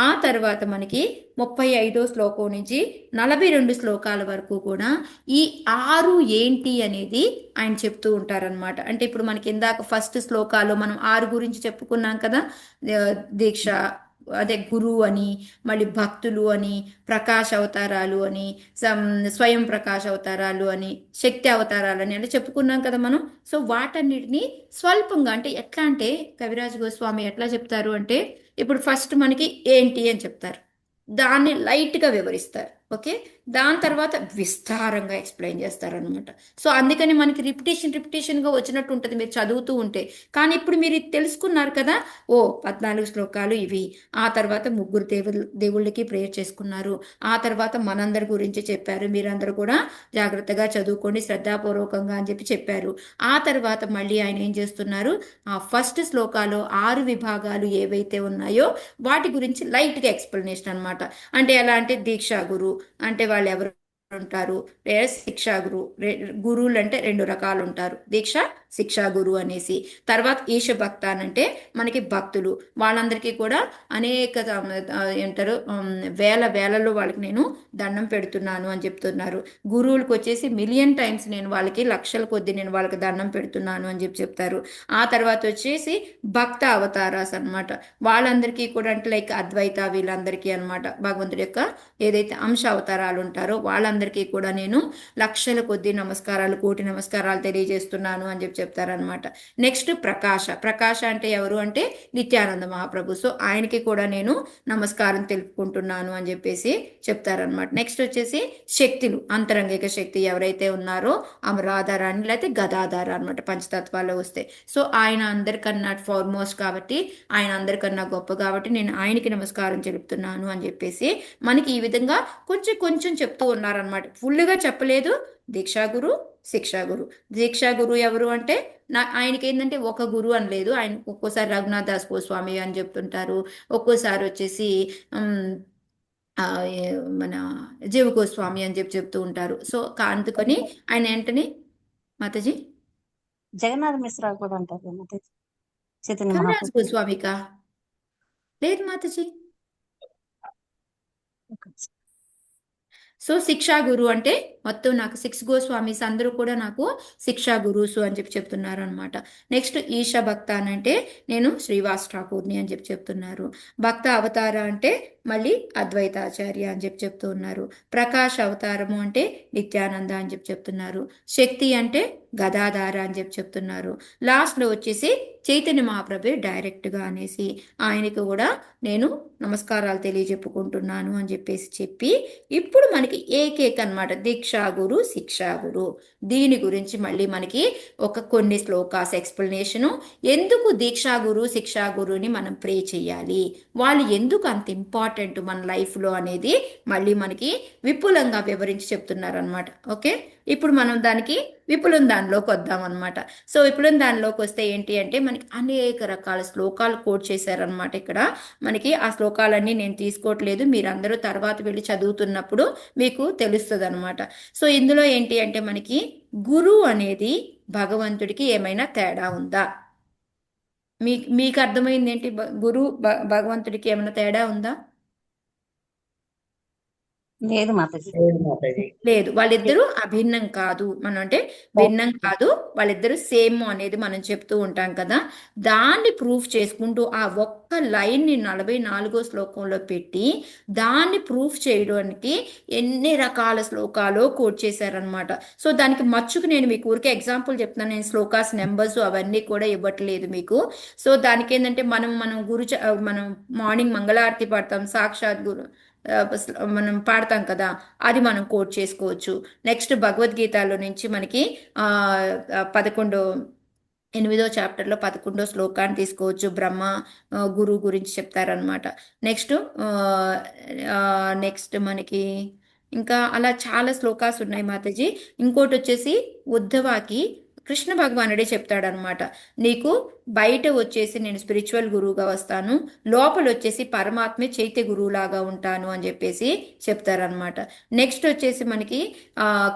ఆ తర్వాత మనకి 35వ శ్లోకం నుంచి 42 శ్లోకాల వరకు కూడా ఈ 6 ఏంటి అనేది ఆయన చెప్తూ ఉంటారనమాట. అంటే ఇప్పుడు మనకి ఇందాక ఫస్ట్ శ్లోకాలు మనం 6 గురించి చెప్పుకున్నాం కదా, దీక్ష, అదే గురువు అని, మళ్ళీ భక్తులు అని, ప్రకాశ అవతారాలు అని, స్వయం ప్రకాశ అవతారాలు అని, శక్తి అవతారాలు అని అంటే చెప్పుకున్నాం కదా మనం. సో వాటన్నిటిని స్వల్పంగా అంటే ఎట్లా అంటే కవిరాజ్ గోస్వామి ఎట్లా చెప్తారు అంటే ఇప్పుడు ఫస్ట్ మనకి ఏంటి అని చెప్తారు, దాన్ని లైట్గా వివరిస్తారు. ఓకే, దాని తర్వాత విస్తారంగా ఎక్స్ప్లెయిన్ చేస్తారనమాట. సో అందుకని మనకి రిపిటేషన్గా వచ్చినట్టు ఉంటుంది మీరు చదువుతూ ఉంటే. కానీ ఇప్పుడు మీరు ఇది తెలుసుకున్నారు కదా, ఓ 14 శ్లోకాలు ఇవి, ఆ తర్వాత ముగ్గురు దేవుళ్ళకి ప్రేయర్ చేసుకున్నారు, ఆ తర్వాత మనందరి గురించి చెప్పారు, మీరందరూ కూడా జాగ్రత్తగా చదువుకోండి శ్రద్ధాపూర్వకంగా అని చెప్పారు. ఆ తర్వాత మళ్ళీ ఆయన ఏం చేస్తున్నారు, ఆ ఫస్ట్ శ్లోకాలో 6 విభాగాలు ఏవైతే ఉన్నాయో వాటి గురించి లైట్గా ఎక్స్ప్లెనేషన్ అనమాట. అంటే ఎలా అంటే దీక్షా గురు అంటే వాళ్ళు ఎవరు ఉంటారు, లేదా శిక్షా గురు, గురువులు అంటే 2 రకాలు ఉంటారు, దీక్ష శిక్షా గురు అనేసి. తర్వాత ఈశ భక్త అంటే మనకి భక్తులు, వాళ్ళందరికీ కూడా అనేక ఏంటారు వేలలో వాళ్ళకి నేను దండం పెడుతున్నాను అని చెప్తున్నారు. గురువులకు వచ్చేసి మిలియన్ టైమ్స్ నేను వాళ్ళకి లక్షల కొద్ది నేను వాళ్ళకి దండం పెడుతున్నాను అని చెప్తారు. ఆ తర్వాత వచ్చేసి భక్త అవతారాస్ అనమాట, వాళ్ళందరికీ కూడా అంటే లైక్ అద్వైత వీళ్ళందరికీ అనమాట, భగవంతుడి యొక్క ఏదైతే అంశ అవతారాలు ఉంటారో వాళ్ళందరికీ కూడా నేను లక్షల కొద్ది నమస్కారాలు, కోటి నమస్కారాలు తెలియజేస్తున్నాను అని చెప్తారనమాట. నెక్స్ట్ ప్రకాశ అంటే ఎవరు అంటే నిత్యానంద మహాప్రభు. సో ఆయనకి కూడా నేను నమస్కారం తెలుపుకుంటున్నాను అని చెప్తారనమాట. నెక్స్ట్ వచ్చేసి శక్తులు, అంతరంగిక శక్తి ఎవరైతే ఉన్నారో అమరాధారాన్ని లేకపోతే గదాధార అనమాట పంచతత్వాల్లో వస్తే. సో ఆయన అందరికన్నా ఫార్మోస్ట్ కాబట్టి, ఆయన అందరికన్నా గొప్ప కాబట్టి నేను ఆయనకి నమస్కారం చెప్తున్నాను అని మనకి ఈ విధంగా కొంచెం చెప్తూ ఉన్నారనమాట. ఫుల్గా చెప్పలేదు. దీక్షాగురు, శిక్షాగురు. దీక్షాగురు ఎవరు అంటే ఆయనకి ఏంటంటే ఒక గురువు అని లేదు, ఆయన ఒక్కోసారి రఘునాథ్ దాస్ గోస్వామి అని చెప్తుంటారు, ఒక్కోసారి వచ్చేసి మన జీవ గోస్వామి అని చెప్తూ ఉంటారు. సో అందుకని ఆయన ఏంటని మాతాజీ జగన్నాథ మిశ్రా కూడా అంటారు మాతాజీ. చైతన్య కవిరాజ్ మహాప్రభు. గోస్వామికా? లేదు మాతాజీ. సో శిక్షా గురు అంటే మొత్తం నాకు 6 గోస్వామీస్ అందరూ కూడా నాకు శిక్షా గురుసు అని చెప్తున్నారు అనమాట. నెక్స్ట్ ఈశ భక్త అని అంటే నేను శ్రీవాస్ ఠాకూర్ని అని చెప్తున్నారు. భక్త అవతార అంటే మళ్ళీ అద్వైతాచార్య అని చెప్తూ ఉన్నారు. ప్రకాశ్ అవతారము అంటే నిత్యానంద అని చెప్తున్నారు. శక్తి అంటే గదాధార అని చెప్తున్నారు. లాస్ట్లో వచ్చేసి చైతన్య మహాప్రభు డైరెక్ట్గా అనేసి ఆయనకు కూడా నేను నమస్కారాలు తెలియజెప్పుకుంటున్నాను అని చెప్పి ఇప్పుడు మనకి ఏకేక్ అనమాట, దీక్షా గురు, శిక్షా గురు. దీని గురించి మళ్ళీ మనకి కొన్ని శ్లోకాస్ ఎక్స్ప్లెనేషను, ఎందుకు దీక్షా గురు శిక్షా గురుని మనం ప్రే చేయాలి, వాళ్ళు ఎందుకు అంత ఇంపార్టెంట్ మన లైఫ్లో అనేది మళ్ళీ మనకి విపులంగా వివరించి చెప్తున్నారనమాట. ఓకే, ఇప్పుడు మనం దానికి విపులం దానిలోకి వద్దాం అనమాట. సో విపులం దానిలోకి వస్తే ఏంటి అంటే మనకి అనేక రకాల శ్లోకాలు కోట్ చేశారనమాట. ఇక్కడ మనకి ఆ శ్లోకాలన్నీ నేను తీసుకోవట్లేదు, మీరందరూ తర్వాత వెళ్ళి చదువుతున్నప్పుడు మీకు తెలుస్తుంది అనమాట. సో ఇందులో ఏంటి అంటే మనకి గురువు అనేది భగవంతుడికి ఏమైనా తేడా ఉందా? మీకు అర్థమైంది ఏంటి? భగవంతుడికి ఏమైనా తేడా ఉందా? లేదు మాతాజీ. లేదు, వాళ్ళిద్దరూ అభిన్నం కాదు, మనం అంటే భిన్నం కాదు, వాళ్ళిద్దరూ సేమ్ అనేది మనం చెప్తూ ఉంటాం కదా. దాన్ని ప్రూఫ్ చేసుకుంటూ ఆ ఒక్క లైన్ని 44వ శ్లోకంలో పెట్టి దాన్ని ప్రూఫ్ చేయడానికి ఎన్ని రకాల శ్లోకాలు కోట్ చేశారనమాట. సో దానికి మచ్చుకు నేను మీకు ఊరికే ఎగ్జాంపుల్ చెప్తున్నాను, నేను శ్లోకాస్ నెంబర్స్ అవన్నీ కూడా ఇవ్వట్లేదు మీకు. సో దానికి ఏంటంటే మనం మనం మార్నింగ్ మంగళారతి పాడతాం, సాక్షాత్ గురు మనం పాడతాం కదా, అది మనం కోట్ చేసుకోవచ్చు. నెక్స్ట్ భగవద్గీతలో నుంచి మనకి 8వ చాప్టర్లో 11వ శ్లోకాన్ని తీసుకోవచ్చు, బ్రహ్మ గురువు గురించి చెప్తారనమాట. నెక్స్ట్ మనకి ఇంకా అలా చాలా శ్లోకాస్ ఉన్నాయి మాతాజీ. ఇంకోటి వచ్చేసి ఉద్ధవాకి కృష్ణ భగవానుడే చెప్తాడనమాట, నీకు బయట వచ్చేసి నేను స్పిరిచువల్ గురువుగా వస్తాను, లోపల వచ్చేసి పరమాత్మే చైత్య గురువులాగా ఉంటాను అని చెప్తారనమాట. నెక్స్ట్ వచ్చేసి మనకి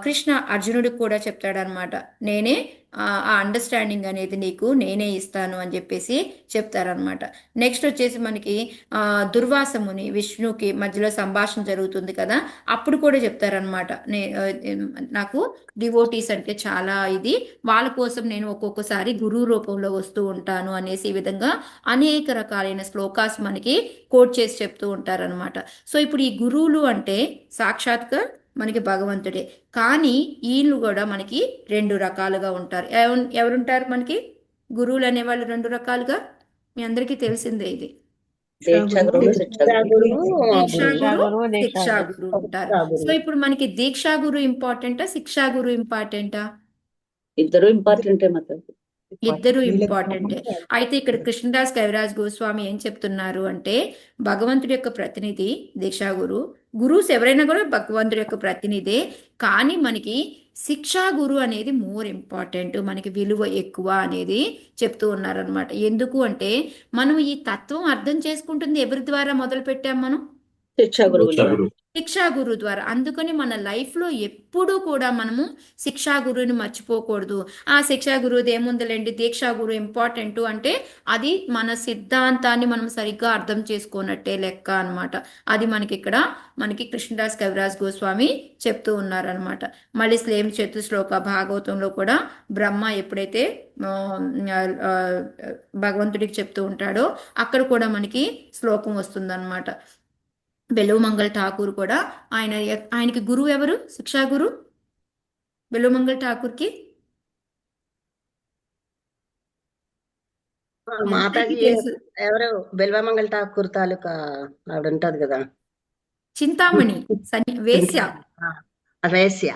కృష్ణ అర్జునుడికి కూడా చెప్తాడనమాట, నేనే ఆ అండర్స్టాండింగ్ అనేది నీకు నేనే ఇస్తాను అని చెప్తారనమాట. నెక్స్ట్ వచ్చేసి మనకి దుర్వాసముని విష్ణుకి మధ్యలో సంభాషణ జరుగుతుంది కదా, అప్పుడు కూడా చెప్తారనమాట, నాకు డివోటీస్ అంటే చాలా ఇది, వాళ్ళ కోసం నేను ఒక్కొక్కసారి గురువు రూపంలో వస్తూ ఉంటాను అనేసి ఈ విధంగా అనేక రకాలైన శ్లోకాస్ మనకి కోట్ చేసి చెప్తూ ఉంటారనమాట. సో ఇప్పుడు ఈ గురువులు అంటే సాక్షాత్గా మనకి భగవంతుడే, కానీ వీళ్ళు కూడా మనకి 2 రకాలుగా ఉంటారు. ఎవరుంటారు మనకి గురువులు అనేవాళ్ళు 2 రకాలుగా? మీ అందరికీ తెలిసిందే ఇది. దీక్ష గురువు శిక్ష గురువు దీక్షా గురువు గురు దీక్షా శిక్షా గురు. గురు ఉంటారు. శిక్షా గురువు. సో ఇప్పుడు మనకి దీక్షా గురు ఇంపార్టెంటా శిక్షా గురు ఇంపార్టెంటా? ఇద్దరు ఇంపార్టెంటే మాతాజీ. ఇద్దరు వీళ్ళకి ఇంపార్టెంటే. అయితే ఇక్కడ కృష్ణదాస్ కవిరాజ్ గోస్వామి ఏం చెప్తున్నారు అంటే భగవంతుడి యొక్క ప్రతినిధి దీక్షా గురు. గురువుస్ ఎవరైనా కూడా భగవంతుడి యొక్క ప్రతినిధే, కానీ మనకి శిక్షా గురు అనేది మోర్ ఇంపార్టెంట్, మనకి విలువ ఎక్కువ అనేది చెప్తూ ఉన్నారనమాట. ఎందుకు అంటే మనం ఈ తత్వం అర్థం చేసుకుంటుంది ఎవరి ద్వారా మొదలు పెట్టాం మనం? శిక్ష గురువులు. శిక్షా గురు ద్వారా. అందుకని మన లైఫ్లో ఎప్పుడూ కూడా మనము శిక్షా గురువుని మర్చిపోకూడదు. ఆ శిక్షా గురువుది ఏముందిలేండి, దీక్షా గురువు ఇంపార్టెంట్ అంటే అది మన సిద్ధాంతాన్ని మనం సరిగ్గా అర్థం చేసుకున్నట్టే లెక్క అన్నమాట. అది మనకి కృష్ణదాస్ కవిరాజ్ గోస్వామి చెప్తూ ఉన్నారనమాట. మళ్ళీ స్లేమ్ చతుశ్లోక భాగవతంలో కూడా బ్రహ్మ ఎప్పుడైతే భగవంతుడికి చెప్తూ ఉంటాడో అక్కడ కూడా మనకి శ్లోకం వస్తుందన్నమాట. బెలుమంగల్ ఠాకూర్ కూడా ఆయనకి గురువు ఎవరు? శిక్షా గురు బెలుమంగల్ ఠాకూర్కి మాతాజీ తెలుసు. ఎవరు బెల్వమంగళ ఠాకూర్ తాలూకా ఆవిడ ఉంటది కదా, చింతామణి వేశ్య. ఆ వేశ్య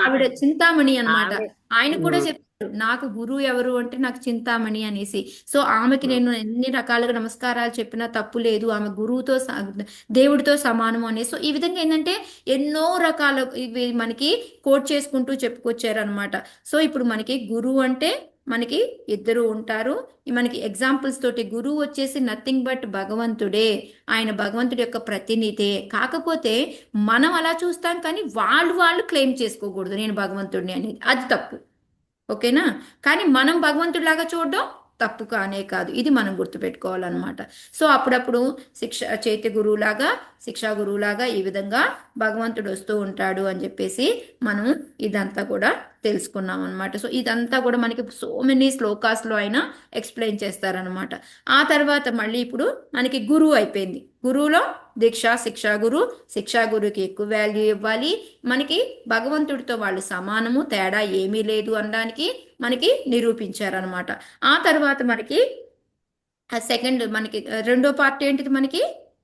ఆవిడ చింతామణి అన్నమాట. ఆవిడ. ఆయన కూడా చెప్పారు నాకు గురువు ఎవరు అంటే నాకు చింతామణి అనేసి. సో ఆమెకి నేను ఎన్ని రకాలుగా నమస్కారాలు చెప్పినా తప్పు లేదు, ఆమె గురువుతో దేవుడితో సమానం అనేసి. సో ఈ విధంగా ఏంటంటే ఎన్నో రకాల ఇవి మనకి కోట్ చేసుకుంటూ చెప్పుకొచ్చారనమాట. సో ఇప్పుడు మనకి గురువు అంటే మనకి ఇద్దరు ఉంటారు. మనకి ఎగ్జాంపుల్స్ తోటి గురువు వచ్చేసి నథింగ్ బట్ భగవంతుడే, ఆయన భగవంతుడి యొక్క ప్రతినిధే. కాకపోతే మనం అలా చూస్తాం, కానీ వాళ్ళు క్లెయిమ్ చేసుకోకూడదు నేను భగవంతుడిని అనేది, అది తప్పు. ఓకేనా? కానీ మనం భగవంతుడిలాగా చూడడం తప్పు కానే కాదు, ఇది మనం గుర్తుపెట్టుకోవాలన్నమాట. సో అప్పుడప్పుడు చైత్య గురువులాగా శిక్షా గురువులాగా ఈ విధంగా భగవంతుడు వస్తూ ఉంటాడు అని చెప్పేసి మనం ఇదంతా కూడా తెలుసుకున్నాం అనమాట. సో ఇదంతా కూడా మనకి సో మెనీ శ్లోకాస్లో అయినా ఎక్స్ప్లెయిన్ చేస్తారనమాట. ఆ తర్వాత మళ్ళీ ఇప్పుడు మనకి గురువు అయిపోయింది. గురువులో దీక్ష శిక్షా గురు, శిక్షా గురువుకి ఎక్కువ వాల్యూ ఇవ్వాలి. మనకి భగవంతుడితో వాళ్ళు సమానము, తేడా ఏమీ లేదు అనడానికి మనకి నిరూపించారనమాట. ఆ తర్వాత మనకి సెకండ్ మనకి రెండో పార్ట్ ఏంటిది, మనకి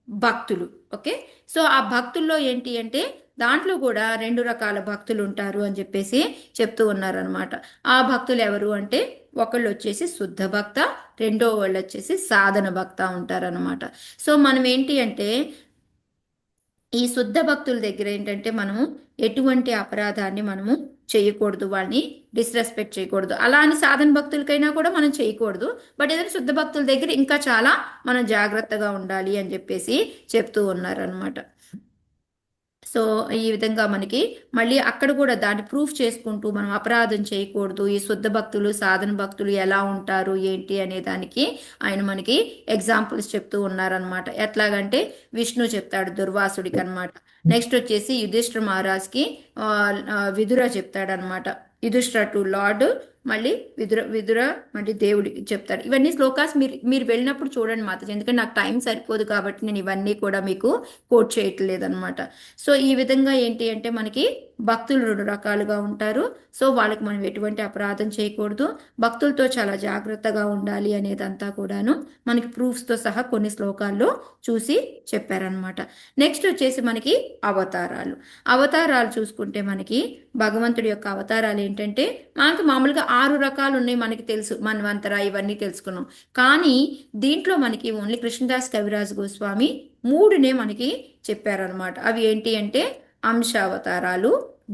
భక్తులు. ఓకే, సో ఆ భక్తుల్లో ఏంటి అంటే దాంట్లో కూడా 2 రకాల భక్తులు ఉంటారు అని చెప్పేసి చెప్తూ ఉన్నారనమాట. ఆ భక్తులు ఎవరు అంటే ఒకళ్ళు వచ్చేసి శుద్ధ భక్త, రెండో వాళ్ళు వచ్చేసి సాధన భక్త ఉంటారనమాట. సో మనం ఏంటి అంటే ఈ శుద్ధ భక్తుల దగ్గర ఏంటంటే మనము ఎటువంటి అపరాధాన్ని మనము చేయకూడదు, వాళ్ళని డిస్రెస్పెక్ట్ చేయకూడదు. అలా అని సాధన భక్తులకైనా కూడా మనం చేయకూడదు. బట్ ఏదైనా శుద్ధ భక్తుల దగ్గర ఇంకా చాలా మనం జాగ్రత్తగా ఉండాలి అని చెప్పేసి చెప్తూ ఉన్నారనమాట. సో ఈ విధంగా మనకి మళ్ళీ అక్కడ కూడా దాన్ని ప్రూఫ్ చేసుకుంటూ మనం అపరాధం చేయకూడదు, ఈ శుద్ధ భక్తులు సాధన భక్తులు ఎలా ఉంటారు ఏంటి అనే దానికి ఆయన మనకి ఎగ్జాంపుల్స్ చెప్తూ ఉన్నారనమాట. ఎట్లాగంటే విష్ణు చెప్తాడు దుర్వాసుడికి అనమాట. నెక్స్ట్ వచ్చేసి యుధిష్ఠిర మహారాజ్కి విదుర చెప్తాడనమాట. యుధిష్ఠిర టు లార్డ్, మళ్ళీ విదుర మళ్ళీ దేవుడికి చెప్తాడు. ఇవన్నీ శ్లోకాస్ మీరు వెళ్ళినప్పుడు చూడండి మాతాజీ, ఎందుకంటే నాకు టైం సరిపోదు కాబట్టి నేను ఇవన్నీ కూడా మీకు కోట్ చేయట్లేదు అనమాట. సో ఈ విధంగా ఏంటి అంటే మనకి భక్తులు 2 రకాలుగా ఉంటారు. సో వాళ్ళకి మనం ఎటువంటి అపరాధం చేయకూడదు, భక్తులతో చాలా జాగ్రత్తగా ఉండాలి అనేదంతా కూడాను మనకి ప్రూఫ్స్తో సహా కొన్ని శ్లోకాల్లో చూసి చెప్పారనమాట. నెక్స్ట్ వచ్చేసి మనకి అవతారాలు చూసుకుంటే మనకి భగవంతుడి యొక్క అవతారాలు ఏంటంటే మనకి మామూలుగా 6 రకాలు ఉన్నాయి, మనకి తెలుసు, మన్వంతర ఇవన్నీ తెలుసుకున్నాం. కానీ దీంట్లో మనకి ఓన్లీ కృష్ణదాస్ కవిరాజ్ గోస్వామి 3నే మనకి చెప్పారనమాట. అవి ఏంటి అంటే అంశ అవతారాలు,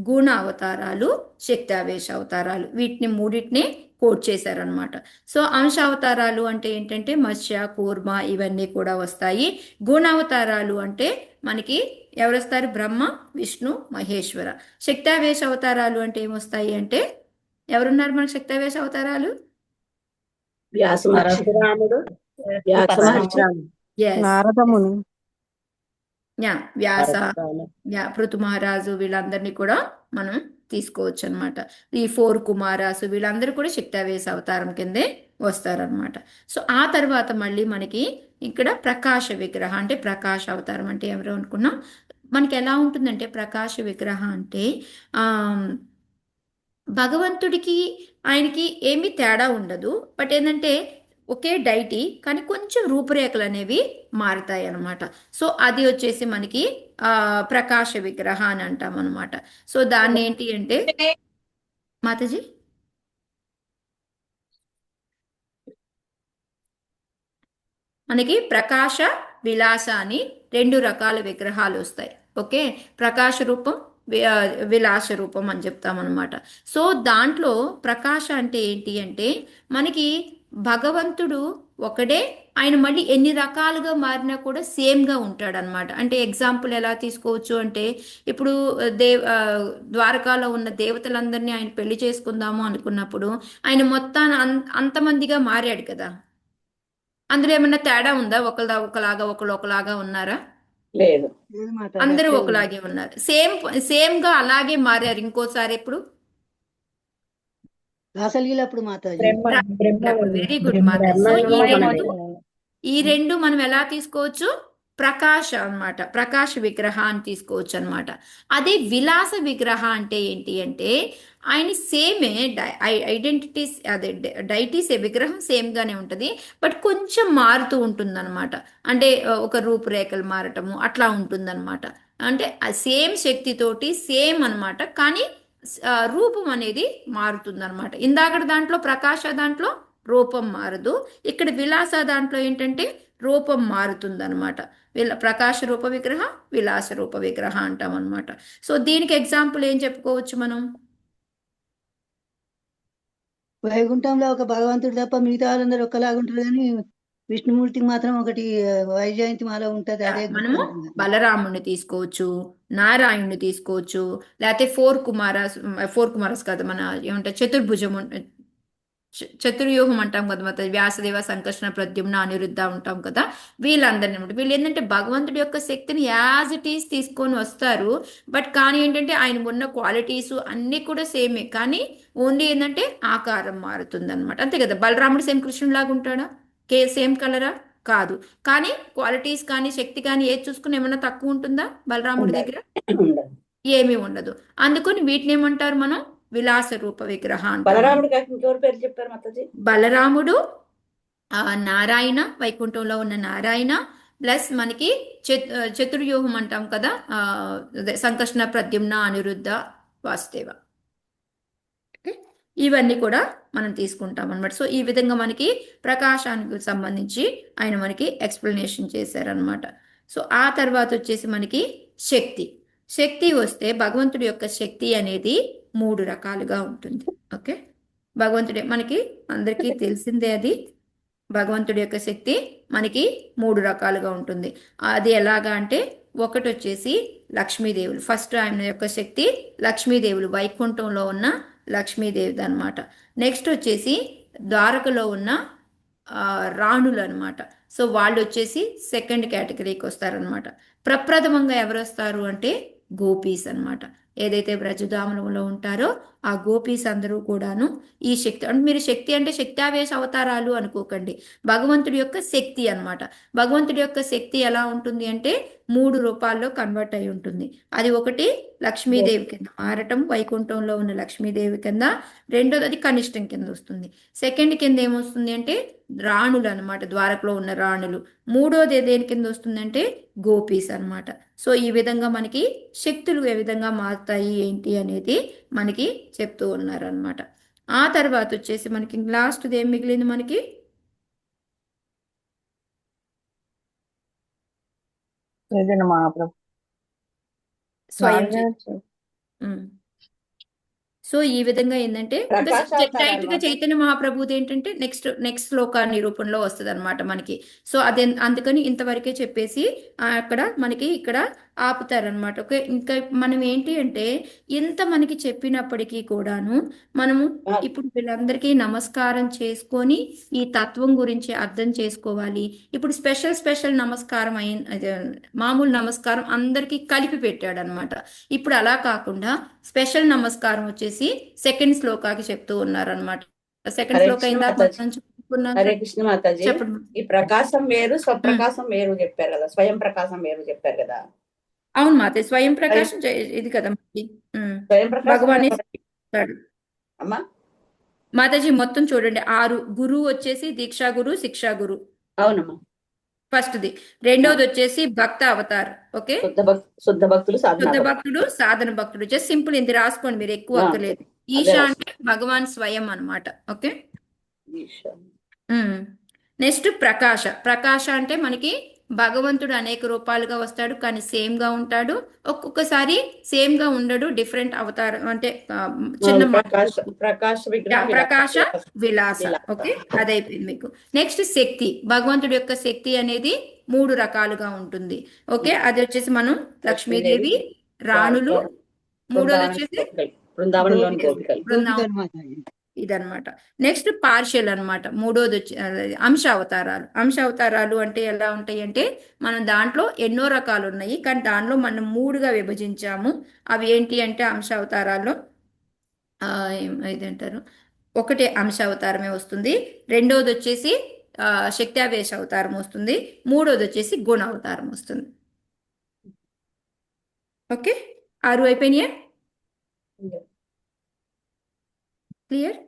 గుణ అవతారాలు, శక్తావేశ అవతారాలు. వీటిని 3టిని కోట్ చేశారనమాట. సో అంశ అవతారాలు అంటే ఏంటంటే మత్స్య, కూర్మ ఇవన్నీ కూడా వస్తాయి. గుణ అవతారాలు అంటే మనకి ఎవరు వస్తారు? బ్రహ్మ, విష్ణు, మహేశ్వర. శక్తావేశ అవతారాలు అంటే ఏమొస్తాయి అంటే ఎవరున్నారు మనకి శక్తావేశ అవతారాలు? వ్యాస మహర్షి. పరశురాముడు, వ్యాస మహర్షి. Yes. నారదముని. వ్యాస, పరశురాముడు. పృథు మహారాజు వీళ్ళందరినీ కూడా మనం తీసుకోవచ్చు అనమాట. ఈ 4 కుమారాసు వీళ్ళందరూ కూడా శక్తావేశ అవతారం కిందే వస్తారనమాట. సో ఆ తర్వాత మళ్ళీ మనకి ఇక్కడ ప్రకాశ విగ్రహ అంటే ప్రకాశ అవతారం అంటే ఎవరు అనుకున్నాం. మనకి ఎలా ఉంటుందంటే ప్రకాశ విగ్రహ అంటే భగవంతుడికి ఆయనకి ఏమీ తేడా ఉండదు. బట్ ఏంటంటే ఒకే డైటీ కానీ కొంచెం రూపురేఖలు అనేవి మారుతాయి అన్నమాట. సో అది వచ్చేసి మనకి ప్రకాశ విగ్రహ అని అంటాం అనమాట. సో దాన్ని ఏంటి అంటే మాతాజీ మనకి ప్రకాశ విలాస అని 2 రకాల విగ్రహాలు వస్తాయి. ఓకే, ప్రకాశ రూపం విలాస రూపం అని చెప్తామన్నమాట. సో దాంట్లో ప్రకాశ అంటే ఏంటి అంటే మనకి భగవంతుడు ఒకడే, ఆయన మళ్ళీ ఎన్ని రకాలుగా మారినా కూడా సేమ్గా ఉంటాడనమాట. అంటే ఎగ్జాంపుల్ ఎలా తీసుకోవచ్చు అంటే ఇప్పుడు ద్వారకాలో ఉన్న దేవతలందరినీ ఆయన పెళ్లి చేసుకుందాము అనుకున్నప్పుడు ఆయన మొత్తాన్ని అంతమందిగా మారాడు కదా. అందులో ఏమన్నా తేడా ఉందా? ఒకలాగా ఒకలాగా ఉన్నారా? లేదు. అందరూ ఒకలాగే ఉన్నారు. సేమ్ గా అలాగే మారారు ఇంకోసారి ఎప్పుడు? రాసలీలప్పుడు మాతాజీ వెరీ గుడ్ మాతాజీ. సో ఈ రెండు మనం ఎలా తీసుకోవచ్చు? ప్రకాశ అన్నమాట, ప్రకాశ విగ్రహ అని తీసుకోవచ్చు అనమాట. అదే విలాస విగ్రహ అంటే ఏంటి అంటే ఆయన సేమే ఐడెంటిటీస్, అదే డైటీస్ విగ్రహం సేమ్ గానే ఉంటుంది, బట్ కొంచెం మారుతూ ఉంటుంది అనమాట. అంటే ఒక రూపురేఖలు మారటము అట్లా ఉంటుంది అనమాట. అంటే సేమ్ శక్తితోటి సేమ్ అనమాట, కానీ రూపం అనేది మారుతుంది అనమాట. ఇందాక దాంట్లో ప్రకాశ దాంట్లో రూపం మారదు, ఇక్కడ విలాస దాంట్లో ఏంటంటే రూపం మారుతుంది అనమాట. ప్రకాశ రూప విగ్రహ, విలాస రూప విగ్రహ అంటాం అనమాట. సో దీనికి ఎగ్జాంపుల్ ఏం చెప్పుకోవచ్చు మనం? వైకుంఠంలో ఒక భగవంతుడు తప్ప మిగతా వాళ్ళందరూ ఒకలాగా ఉంటారు, కానీ విష్ణుమూర్తికి మాత్రం ఒకటి వైజయంతి మాల ఉంటది, అదే మనము బలరాముడిని తీసుకోవచ్చు, నారాయణుని తీసుకోవచ్చు, లేకపోతే ఫోర్ కుమారస్ కాదు, మన ఏమంటారు చతుర్భుజం, చతుర్వ్యూహం అంటాం కదా, మొత్తం వ్యాసదేవ, సంకర్షణ, ప్రద్యుమ్న, అనిరుద్ధ ఉంటాం కదా. వీళ్ళందరినీ అనమాట. వీళ్ళు ఏంటంటే భగవంతుడి యొక్క శక్తిని యాజ్ ఇట్ ఈస్ తీసుకొని వస్తారు, బట్ కానీ ఏంటంటే ఆయన ఉన్న క్వాలిటీస్ అన్నీ కూడా సేమే, కానీ ఓన్లీ ఏంటంటే ఆకారం మారుతుంది అనమాట. అంతే కదా. బలరాముడు సేమ్ కృష్ణులాగా ఉంటాడా? సేమ్ కలరా? కాదు. కానీ క్వాలిటీస్ కానీ శక్తి కానీ ఏది చూసుకుని ఏమన్నా తక్కువ ఉంటుందా బలరాముడి దగ్గర? ఏమీ ఉండదు. అందుకని వీటిని ఏమంటారు మనం? విలాస రూప విగ్రహ అంటారు. బలరాముడు కాక ఇంకెవరి పేరు చెప్పారు మాతాజీ? బలరాముడు, నారాయణ, వైకుంఠంలో ఉన్న నారాయణ, ప్లస్ మనకి చతుర్వ్యూహం అంటాం కదా, సంకర్షణ, ప్రద్యుమ్న, అనిరుద్ధ, వాసుదేవ. ఇవన్నీ కూడా మనం తీసుకుంటాం అనమాట. సో ఈ విధంగా మనకి ప్రకాశానికి సంబంధించి ఆయన మనకి ఎక్స్ప్లెనేషన్ చేశారనమాట. సో ఆ తర్వాత వచ్చేసి మనకి శక్తి వస్తే భగవంతుడి యొక్క శక్తి అనేది 3 రకాలుగా ఉంటుంది. ఓకే, భగవంతుడి మనకి అందరికీ తెలిసిందే, అది భగవంతుడి యొక్క శక్తి మనకి 3 రకాలుగా ఉంటుంది. అది ఎలాగా అంటే ఒకటి వచ్చేసి లక్ష్మీదేవులు. ఫస్ట్ ఆయన యొక్క శక్తి లక్ష్మీదేవులు, వైకుంఠంలో ఉన్న లక్ష్మీదేవి అనమాట. నెక్స్ట్ వచ్చేసి ద్వారకలో ఉన్న రాణులు అనమాట. సో వాళ్ళు వచ్చేసి సెకండ్ కేటగిరీకి వస్తారనమాట. ప్రప్రథమంగా ఎవరు వస్తారు అంటే గోపీస్ అనమాట. ఏదైతే బ్రజధామంలో ఉంటారో ఆ గోపీస్ అందరూ కూడాను ఈ శక్తి, అంటే మీరు శక్తి అంటే శక్తావేశ అవతారాలు అనుకోకండి, భగవంతుడి యొక్క శక్తి అనమాట. భగవంతుడి యొక్క శక్తి ఎలా ఉంటుంది అంటే 3 రూపాల్లో కన్వర్ట్ అయి ఉంటుంది. అది ఒకటి లక్ష్మీదేవి కింద మారటం, వైకుంఠంలో ఉన్న లక్ష్మీదేవి కింద. రెండోది అది కనిష్టం కింద వస్తుంది. సెకండ్ కింద ఏమొస్తుంది అంటే రాణులు అనమాట, ద్వారకలో ఉన్న రాణులు. మూడోది దేని కింద వస్తుందంటే గోపీస్ అనమాట. సో ఈ విధంగా మనకి శక్తులు ఏ విధంగా మారుతాయి ఏంటి అనేది మనకి చెప్తూ ఉన్నారనమాట. ఆ తర్వాత వచ్చేసి మనకి లాస్ట్ది ఏం మిగిలింది మనకి? మహాప్రభు స్వయం సో ఈ విధంగా ఏంటంటే డైరెక్ట్ గా చైతన్య మహాప్రభుది ఏంటంటే నెక్స్ట్ శ్లోక నిరూపణలో వస్తుంది అనమాట మనకి. సో అదే అందుకని ఇంతవరకే చెప్పేసి అక్కడ మనకి ఇక్కడ ఆపుతారనమాట. ఓకే, ఇంకా మనం ఏంటి అంటే ఇంత మనకి చెప్పినప్పటికీ కూడాను మనము ఇప్పుడు వీళ్ళందరికీ నమస్కారం చేసుకొని ఈ తత్వం గురించి అర్థం చేసుకోవాలి. ఇప్పుడు స్పెషల్ నమస్కారం మామూలు నమస్కారం అందరికీ కలిపి పెట్టాడు అనమాట. ఇప్పుడు అలా కాకుండా స్పెషల్ నమస్కారం వచ్చేసి సెకండ్ శ్లోకాకి చెప్తూ ఉన్నారనమాట. సెకండ్ శ్లోక హరే కృష్ణ మాతాజీ, ఈ ప్రకాశం వేరు స్వప్రకాశం వేరు చెప్పారు కదా, స్వయం ప్రకాశం వేరు చెప్పారు కదా. అవును మాతే, స్వయం ప్రకాశం ఇది కదా స్వయం ప్రకాశం భగవాన్ అమ్మా. మాతాజీ మొత్తం చూడండి 6. గురువు వచ్చేసి దీక్షా గురు, శిక్షా గురు అవునమ్మా. ఫస్ట్ది. రెండోది వచ్చేసి భక్త అవతార్. ఓకే, శుద్ధ భక్తులు సాధన శుద్ధ భక్తుడు, సాధన భక్తుడు. జస్ట్ సింపుల్ ఇది రాసుకోండి, మీరు ఎక్కువ అక్కర్లేదు. ఈశా అంటే భగవాన్ స్వయం అన్నమాట. ఓకే, నెక్స్ట్ ప్రకాశ. ప్రకాశ అంటే మనకి భగవంతుడు అనేక రూపాలుగా వస్తాడు, కానీ సేమ్ గా ఉంటాడు. ఒక్కొక్కసారి సేమ్ గా ఉండడు, డిఫరెంట్ అవతారం అంటే చిన్న ప్రకాశ విలాస. ఓకే, అదైపోయింది మీకు. నెక్స్ట్ శక్తి. భగవంతుడి యొక్క శక్తి అనేది 3 రకాలుగా ఉంటుంది. ఓకే, అది వచ్చేసి మనం లక్ష్మీదేవి, రాణులు, మూడోది వచ్చేసి బృందావనంలోని గోపికలు. బృందావనం, ఇదనమాట. నెక్స్ట్ పార్షియల్ అన్నమాట. మూడోది వచ్చి అంశ అవతారాలు. అంశ అవతారాలు అంటే ఎలా ఉంటాయి అంటే, మనం దాంట్లో ఎన్నో రకాలు ఉన్నాయి, కానీ దానిలో మనం 3గా విభజించాము. అవి ఏంటి అంటే అంశ అవతారాల్లో ఇదంటారు, ఒకటి అంశ అవతారమే వస్తుంది, రెండోది వచ్చేసి శక్త్యావేశ అవతారం వస్తుంది, మూడోది వచ్చేసి గుణ అవతారం వస్తుంది. ఓకే, 6 అయిపోయినాయా? క్లియర్?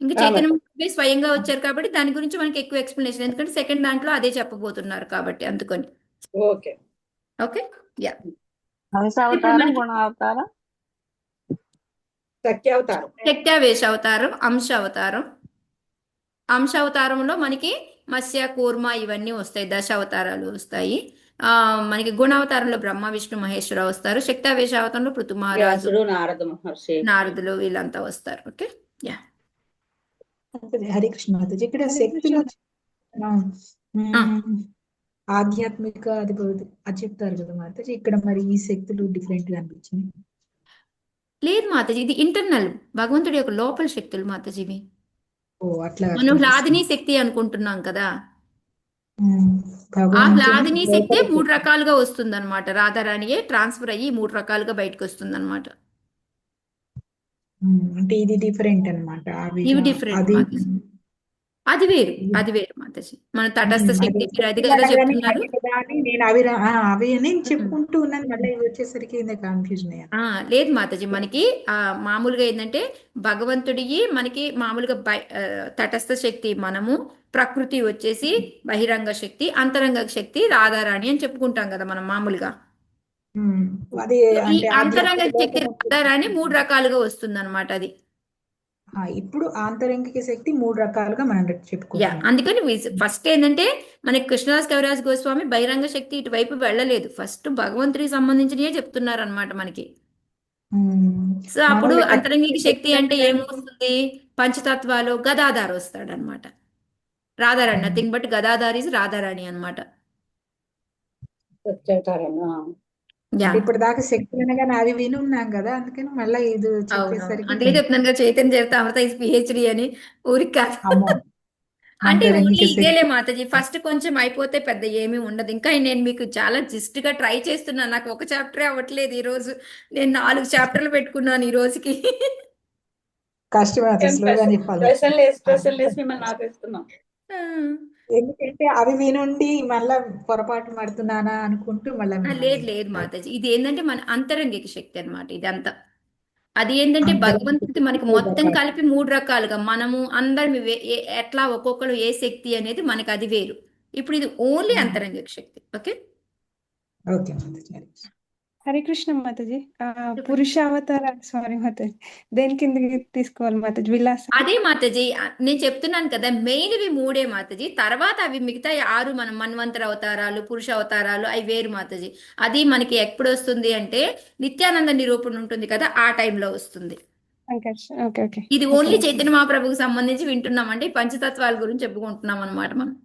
ఇంకా చైతన్య స్వయంగా వచ్చారు కాబట్టి దాని గురించి మనకి ఎక్కువ ఎక్స్ప్లెనేషన్, ఎందుకంటే సెకండ్ దాంట్లో అదే చెప్పబోతున్నారు కాబట్టి అందుకని. Okay okay, yeah. హంస అవతారం, గుణ అవతారం, శక్త్యావతారం, శక్త్యావేశ అవతారం, అంశ అవతారం. అంశ అవతారంలో మనకి మత్స్య, కూర్మ ఇవన్నీ వస్తాయి, 10 అవతారాలు వస్తాయి. మనకి గుణావతారంలో బ్రహ్మ, విష్ణు, మహేశ్వర వస్తారు. శక్త్యావేశ అవతారంలో పృథు మహారాజు, నారద మహర్షి, నారదులు వీళ్ళంతా వస్తారు. Okay, yeah. హరే కృష్ణ మాతాజీ. ఇక్కడ శక్తులు ఆధ్యాత్మిక అది చెప్తారు కదా మాతాజీ, ఇక్కడ మరి ఈ శక్తులు డిఫరెంట్ గా అనిపించింది. లేదు మాతాజీ, ఇది ఇంటర్నల్, భగవంతుడి యొక్క లోపల శక్తులు మాతాజీవి. ఓ అట్లా మనం హ్లాదిని శక్తి అనుకుంటున్నాం కదా, ఆ భగవంతుని హ్లాదిని శక్తి లోపల 3 రకాలుగా వస్తుంది అనమాట. రాధారాణియే ట్రాన్స్ఫర్ అయ్యి 3 రకాలుగా బయటకు వస్తుంది అనమాట. అంటే ఇది డిఫరెంట్ అన్నమాట. ఇవి డిఫరెంట్ మాతాజీ, అది వేరు, అది వేరు మాతాజీ. మన తటస్థ శక్తి మీరు అది కదా చెప్తున్నారు. నేను అవి అని చెప్పుకుంటూ ఉన్నాను, మళ్ళీ ఇవి వచ్చేసరికి కన్ఫ్యూజన్ అయ్యాను. లేదు మాతాజీ, మనకి మామూలుగా ఏంటంటే భగవంతుడి మనకి మామూలుగా తటస్థ శక్తి మనము, ప్రకృతి వచ్చేసి బహిరంగ శక్తి, అంతరంగ శక్తి రాధారాణి అని చెప్పుకుంటాం కదా మనం మామూలుగా. అది ఈ అంటే అంతరంగ శక్తి ఆధ్యాత్మిక రాధారాణి 3 రకాలుగా వస్తుంది అనమాట. అది ఇప్పుడు ఆంతరంగిక శక్తి 3 రకాలుగా మనం యా, చెప్పుకుంటాం. అందుకని ఫస్ట్ ఏంటంటే మనకి కృష్ణదాస్ కవిరాజ్ గోస్వామి బహిరంగ శక్తి ఇటువైపు వెళ్ళలేదు, ఫస్ట్ భగవంతుడికి సంబంధించినవే చెప్తున్నారు అనమాట మనకి. సో అప్పుడు మామూలుగా అంతరంగిక శక్తి అంటే ఏమొస్తుంది, పంచతత్వాలు గదాధార్ వస్తాడు అనమాట. Radharani nothing but Gadadhar is Radharani అనమాట. యా, ఇప్పుడు దాకా శక్తులు అనగానే అవి విని ఉన్నాం కదా, అందుకని మళ్ళీ ఇది అవును, చెప్పేసరికి అందుకే చెప్తున్నాను కదా చైతన్య చరితామృత ఇస్ పిహెచ్డి అని. ఊరికి కాదు, అమ్మో అంటే ఓన్లీ ఆంతరంగిక ఇదేలే శక్తి. మాతాజీ. ఫస్ట్ కొంచెం అయిపోతే పెద్ద ఏమీ ఉండదు. ఇంకా నేను మీకు చాలా జిస్ట్ గా ట్రై చేస్తున్నాను, నాకు ఒక చాప్టరే అవ్వట్లేదు ఈ రోజు. నేను 4 చాప్టర్లు పెట్టుకున్నాను ఈ రోజుకి. కష్టమే, స్లోగా చెప్పాలి. స్పెషల్ లేసి మిమ్మల్ని ఆపేస్తున్నాం. ఎందుకంటే అవి వినుండి మళ్ళా పొరపాటు పడుతున్నానా అనుకుంటూ మళ్ళీ లేదు లేదు మాతాజీ, ఇది ఏంటంటే మన అంతరంగిక శక్తి అన్నమాట ఇదంతా. అది ఏంటంటే భగవంతుడి మనకి మొత్తం కలిపి 3 రకాలుగా మనము అందరం ఎట్లా ఒక్కొక్కరు ఏ శక్తి అనేది మనకి అది వేరు. ఇప్పుడు ఇది ఓన్లీ అంతరంగిక శక్తి. ఓకే, ఓకే మాతాజీ. హరే కృష్ణ మాతాజీ. పురుష అవతార, సారీ మాతాజీ, దేని కిందకి తీసుకోవాలి మాతాజీ? విలాస. అదే మాతాజీ, నేను చెప్తున్నాను కదా, మెయిన్ ఇవి 3 మాతాజీ. తర్వాత అవి మిగతా 6 మనం మన్వంతర అవతారాలు, పురుష అవతారాలు అవి వేరు మాతాజీ. అది మనకి ఎప్పుడు వస్తుంది అంటే నిత్యానంద నిరూపణ ఉంటుంది కదా, ఆ టైంలో వస్తుంది. Okay okay. ఇది ఓన్లీ చైతన్య మహాప్రభుకి సంబంధించి వింటున్నాం, అంటే ఈ పంచతత్వాల గురించి చెప్పుకుంటున్నాం అనమాట మనం.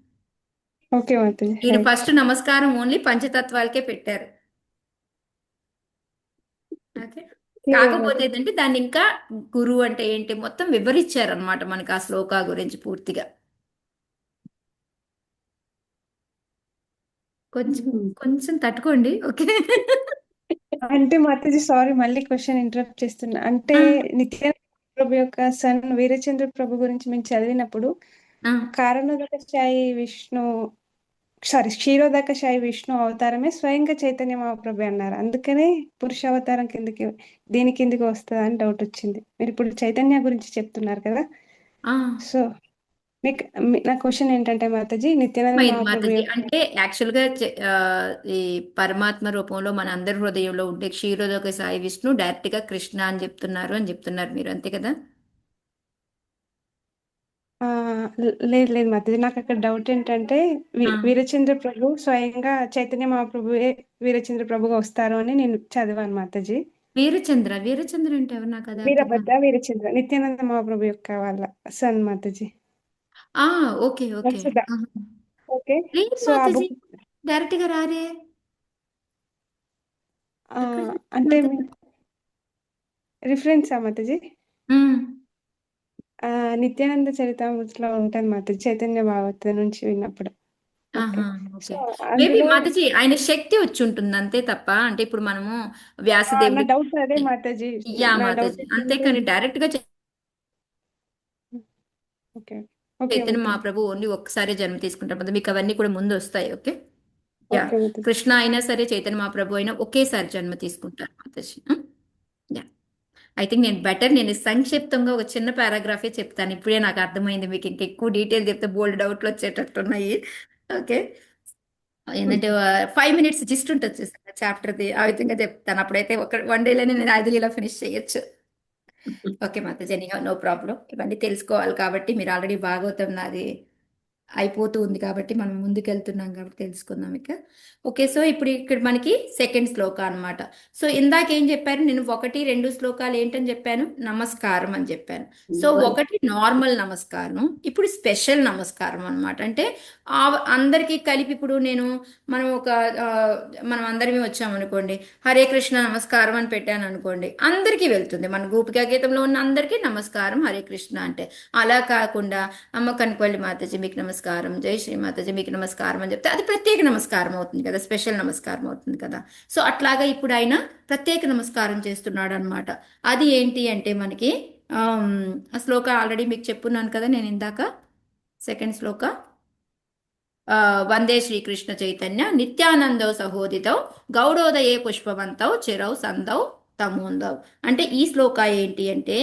ఓకే మాతాజీ. ఈయన ఫస్ట్ నమస్కారం ఓన్లీ పంచతత్వాలకే పెట్టారు. ఓకే, కాకపోతే ఏంటంటే దాన్ని ఇంకా గురువు అంటే ఏంటి మొత్తం వివరించారు అనమాట మనకి ఆ శ్లోకా గురించి పూర్తిగా. కొంచెం కొంచెం తట్టుకోండి. ఓకే, అంటే మాతాజీ సారీ, మళ్ళీ క్వశ్చన్ ఇంటరప్ట్ చేస్తున్నా. అంటే నిత్యానంద ప్రభు యొక్క సన్ వీరచంద్ర ప్రభు గురించి మేము చదివినప్పుడు కారణోదక స్థాయి విష్ణు సారీ, క్షీరోదక సాయి విష్ణు అవతారమే స్వయంగా చైతన్య మహాప్రభు అన్నారు. అందుకనే పురుష అవతారం కిందకి దీని కిందకి వస్తుందా అని డౌట్ వచ్చింది. మీరు ఇప్పుడు చైతన్య గురించి చెప్తున్నారు కదా, ఆ సో మీకు నా క్వశ్చన్ ఏంటంటే మాతాజీ, నిత్యానంద అర్థమైంది మహాప్రభు మాతాజీ. యొక్క అంటే యాక్చువల్గా ఈ పరమాత్మ రూపంలో మన అందరి హృదయంలో ఉండే క్షీరోదక సాయి విష్ణు డైరెక్ట్ గా కృష్ణ అని చెప్తున్నారు మీరు, అంతే కదా? ఆ, లేదు లేదు మాతాజీ, నాకు అక్కడ డౌట్ ఏంటంటే ఆ, వీరచంద్ర ప్రభు స్వయంగా చైతన్య మహాప్రభువే వీరచంద్ర ప్రభుగా వస్తారు అని నేను చదివాను మాతాజీ. వీరచంద్ర అంటే ఎవరు, నాకు అది అర్థం కాదు. వీరచంద్ర నిత్యానంద మహాప్రభు యొక్క వాళ్ళ సన్ మాతాజీ. ఆ, ఓకే ఓకే. వసుధ. ఆహా. ఓకే. లేదు సో ఆ మాతాజీ, బుక్ డైరెక్ట్ గా రారే. ఎక్కడ అంటే మాతాజీ? రిఫరెన్స్ మాతాజీ ఉమ్. నిత్యానంద చరితామృతిలో ఉంటుంది మాతాజీ, చైతన్య భాగవత నుంచి విన్నప్పుడు. ఓకే. ఆహా, సో ఓకే. మేబీ అందులో మాతాజీ ఆయన శక్తి వచ్చి ఉంటుంది అంతే తప్ప, అంటే ఇప్పుడు మనము నా వ్యాసదేవుడు, డౌట్ అదే మాతాజీ. యా నా డౌట్ మాతాజీ, ఏంటంటే అంతేకాని డైరెక్ట్ గా ఓకే ఓకే చైతన్య మాతాజీ. మహాప్రభు ఓన్లీ ఒక్కసారి జన్మ తీసుకుంటారు కదా, మీకు అవన్నీ కూడా ముందు వస్తాయి. Okay. Yeah, okay Mataji. Krishna అయినా సరే చైతన్య మహాప్రభు అయినా ఒకేసారి జన్మ తీసుకుంటారు మాతాజీ. యా, ఐ థింక్ నేను సంక్షిప్తంగా ఒక చిన్న పారాగ్రాఫే చెప్తాను. ఇప్పుడే నాకు అర్థమైంది, మీకు ఇంకెక్కువ డీటెయిల్ చెప్తే బోల్డ్ డౌట్లు వచ్చేటట్టున్నాయి. ఓకే. ఏంటంటే 5 minutes జిస్ట్ ఉంటుంది చాప్టర్ది, ఆ విధంగా చెప్తాను. అప్పుడైతే వన్ డేలోనే నేను 5 ఇలా ఫినిష్ చేయొచ్చు. ఓకే మాతాజీ, నో ప్రాబ్లం. ఇవన్నీ తెలుసుకోవాలి కాబట్టి, మీరు ఆల్రెడీ భాగవతం నాది అయిపోతూ ఉంది కాబట్టి మనం ముందుకెళ్తున్నాం కాబట్టి తెలుసుకుందాం ఇక. ఓకే. సో ఇప్పుడు ఇక్కడ మనకి సెకండ్ శ్లోక అన్నమాట. సో ఇందాక ఏం చెప్పారు, నేను 1, 2 శ్లోకాలు ఏంటని చెప్పాను, నమస్కారం అని చెప్పాను. సో ఒకటి నార్మల్ నమస్కారం, ఇప్పుడు స్పెషల్ నమస్కారం అన్నమాట. అంటే అందరికీ కలిపి ఇప్పుడు మనం అందరిమీ వచ్చామనుకోండి, హరే కృష్ణ నమస్కారం అని పెట్టాను అనుకోండి, అందరికీ వెళ్తుంది. మన గోపికా గీతంలో ఉన్న అందరికీ నమస్కారం హరే కృష్ణ అంటే. అలా కాకుండా అమ్మ కనుకోండి మాతాజీ మీకు నమస్కారం, జై శ్రీ మాతాజీ మీకు నమస్కారం అని చెప్తే అది ప్రత్యేక నమస్కారం అవుతుంది కదా, స్పెషల్ నమస్కారం అవుతుంది కదా. సో అట్లాగా ఇప్పుడు ఆయన ప్రత్యేక నమస్కారం చేస్తున్నాడు అనమాట. అది ఏంటి అంటే మనకి ఆ శ్లోక ఆల్రెడీ మీకు చెప్పున్నాను కదా నేను ఇందాక. సెకండ్ శ్లోక, వందే శ్రీకృష్ణ చైతన్య నిత్యానందౌ సహోదితౌ గౌడోదయే పుష్పవంతౌ చిరౌ సందౌ తమోందౌ. అంటే ఈ శ్లోక ఏంటి అంటే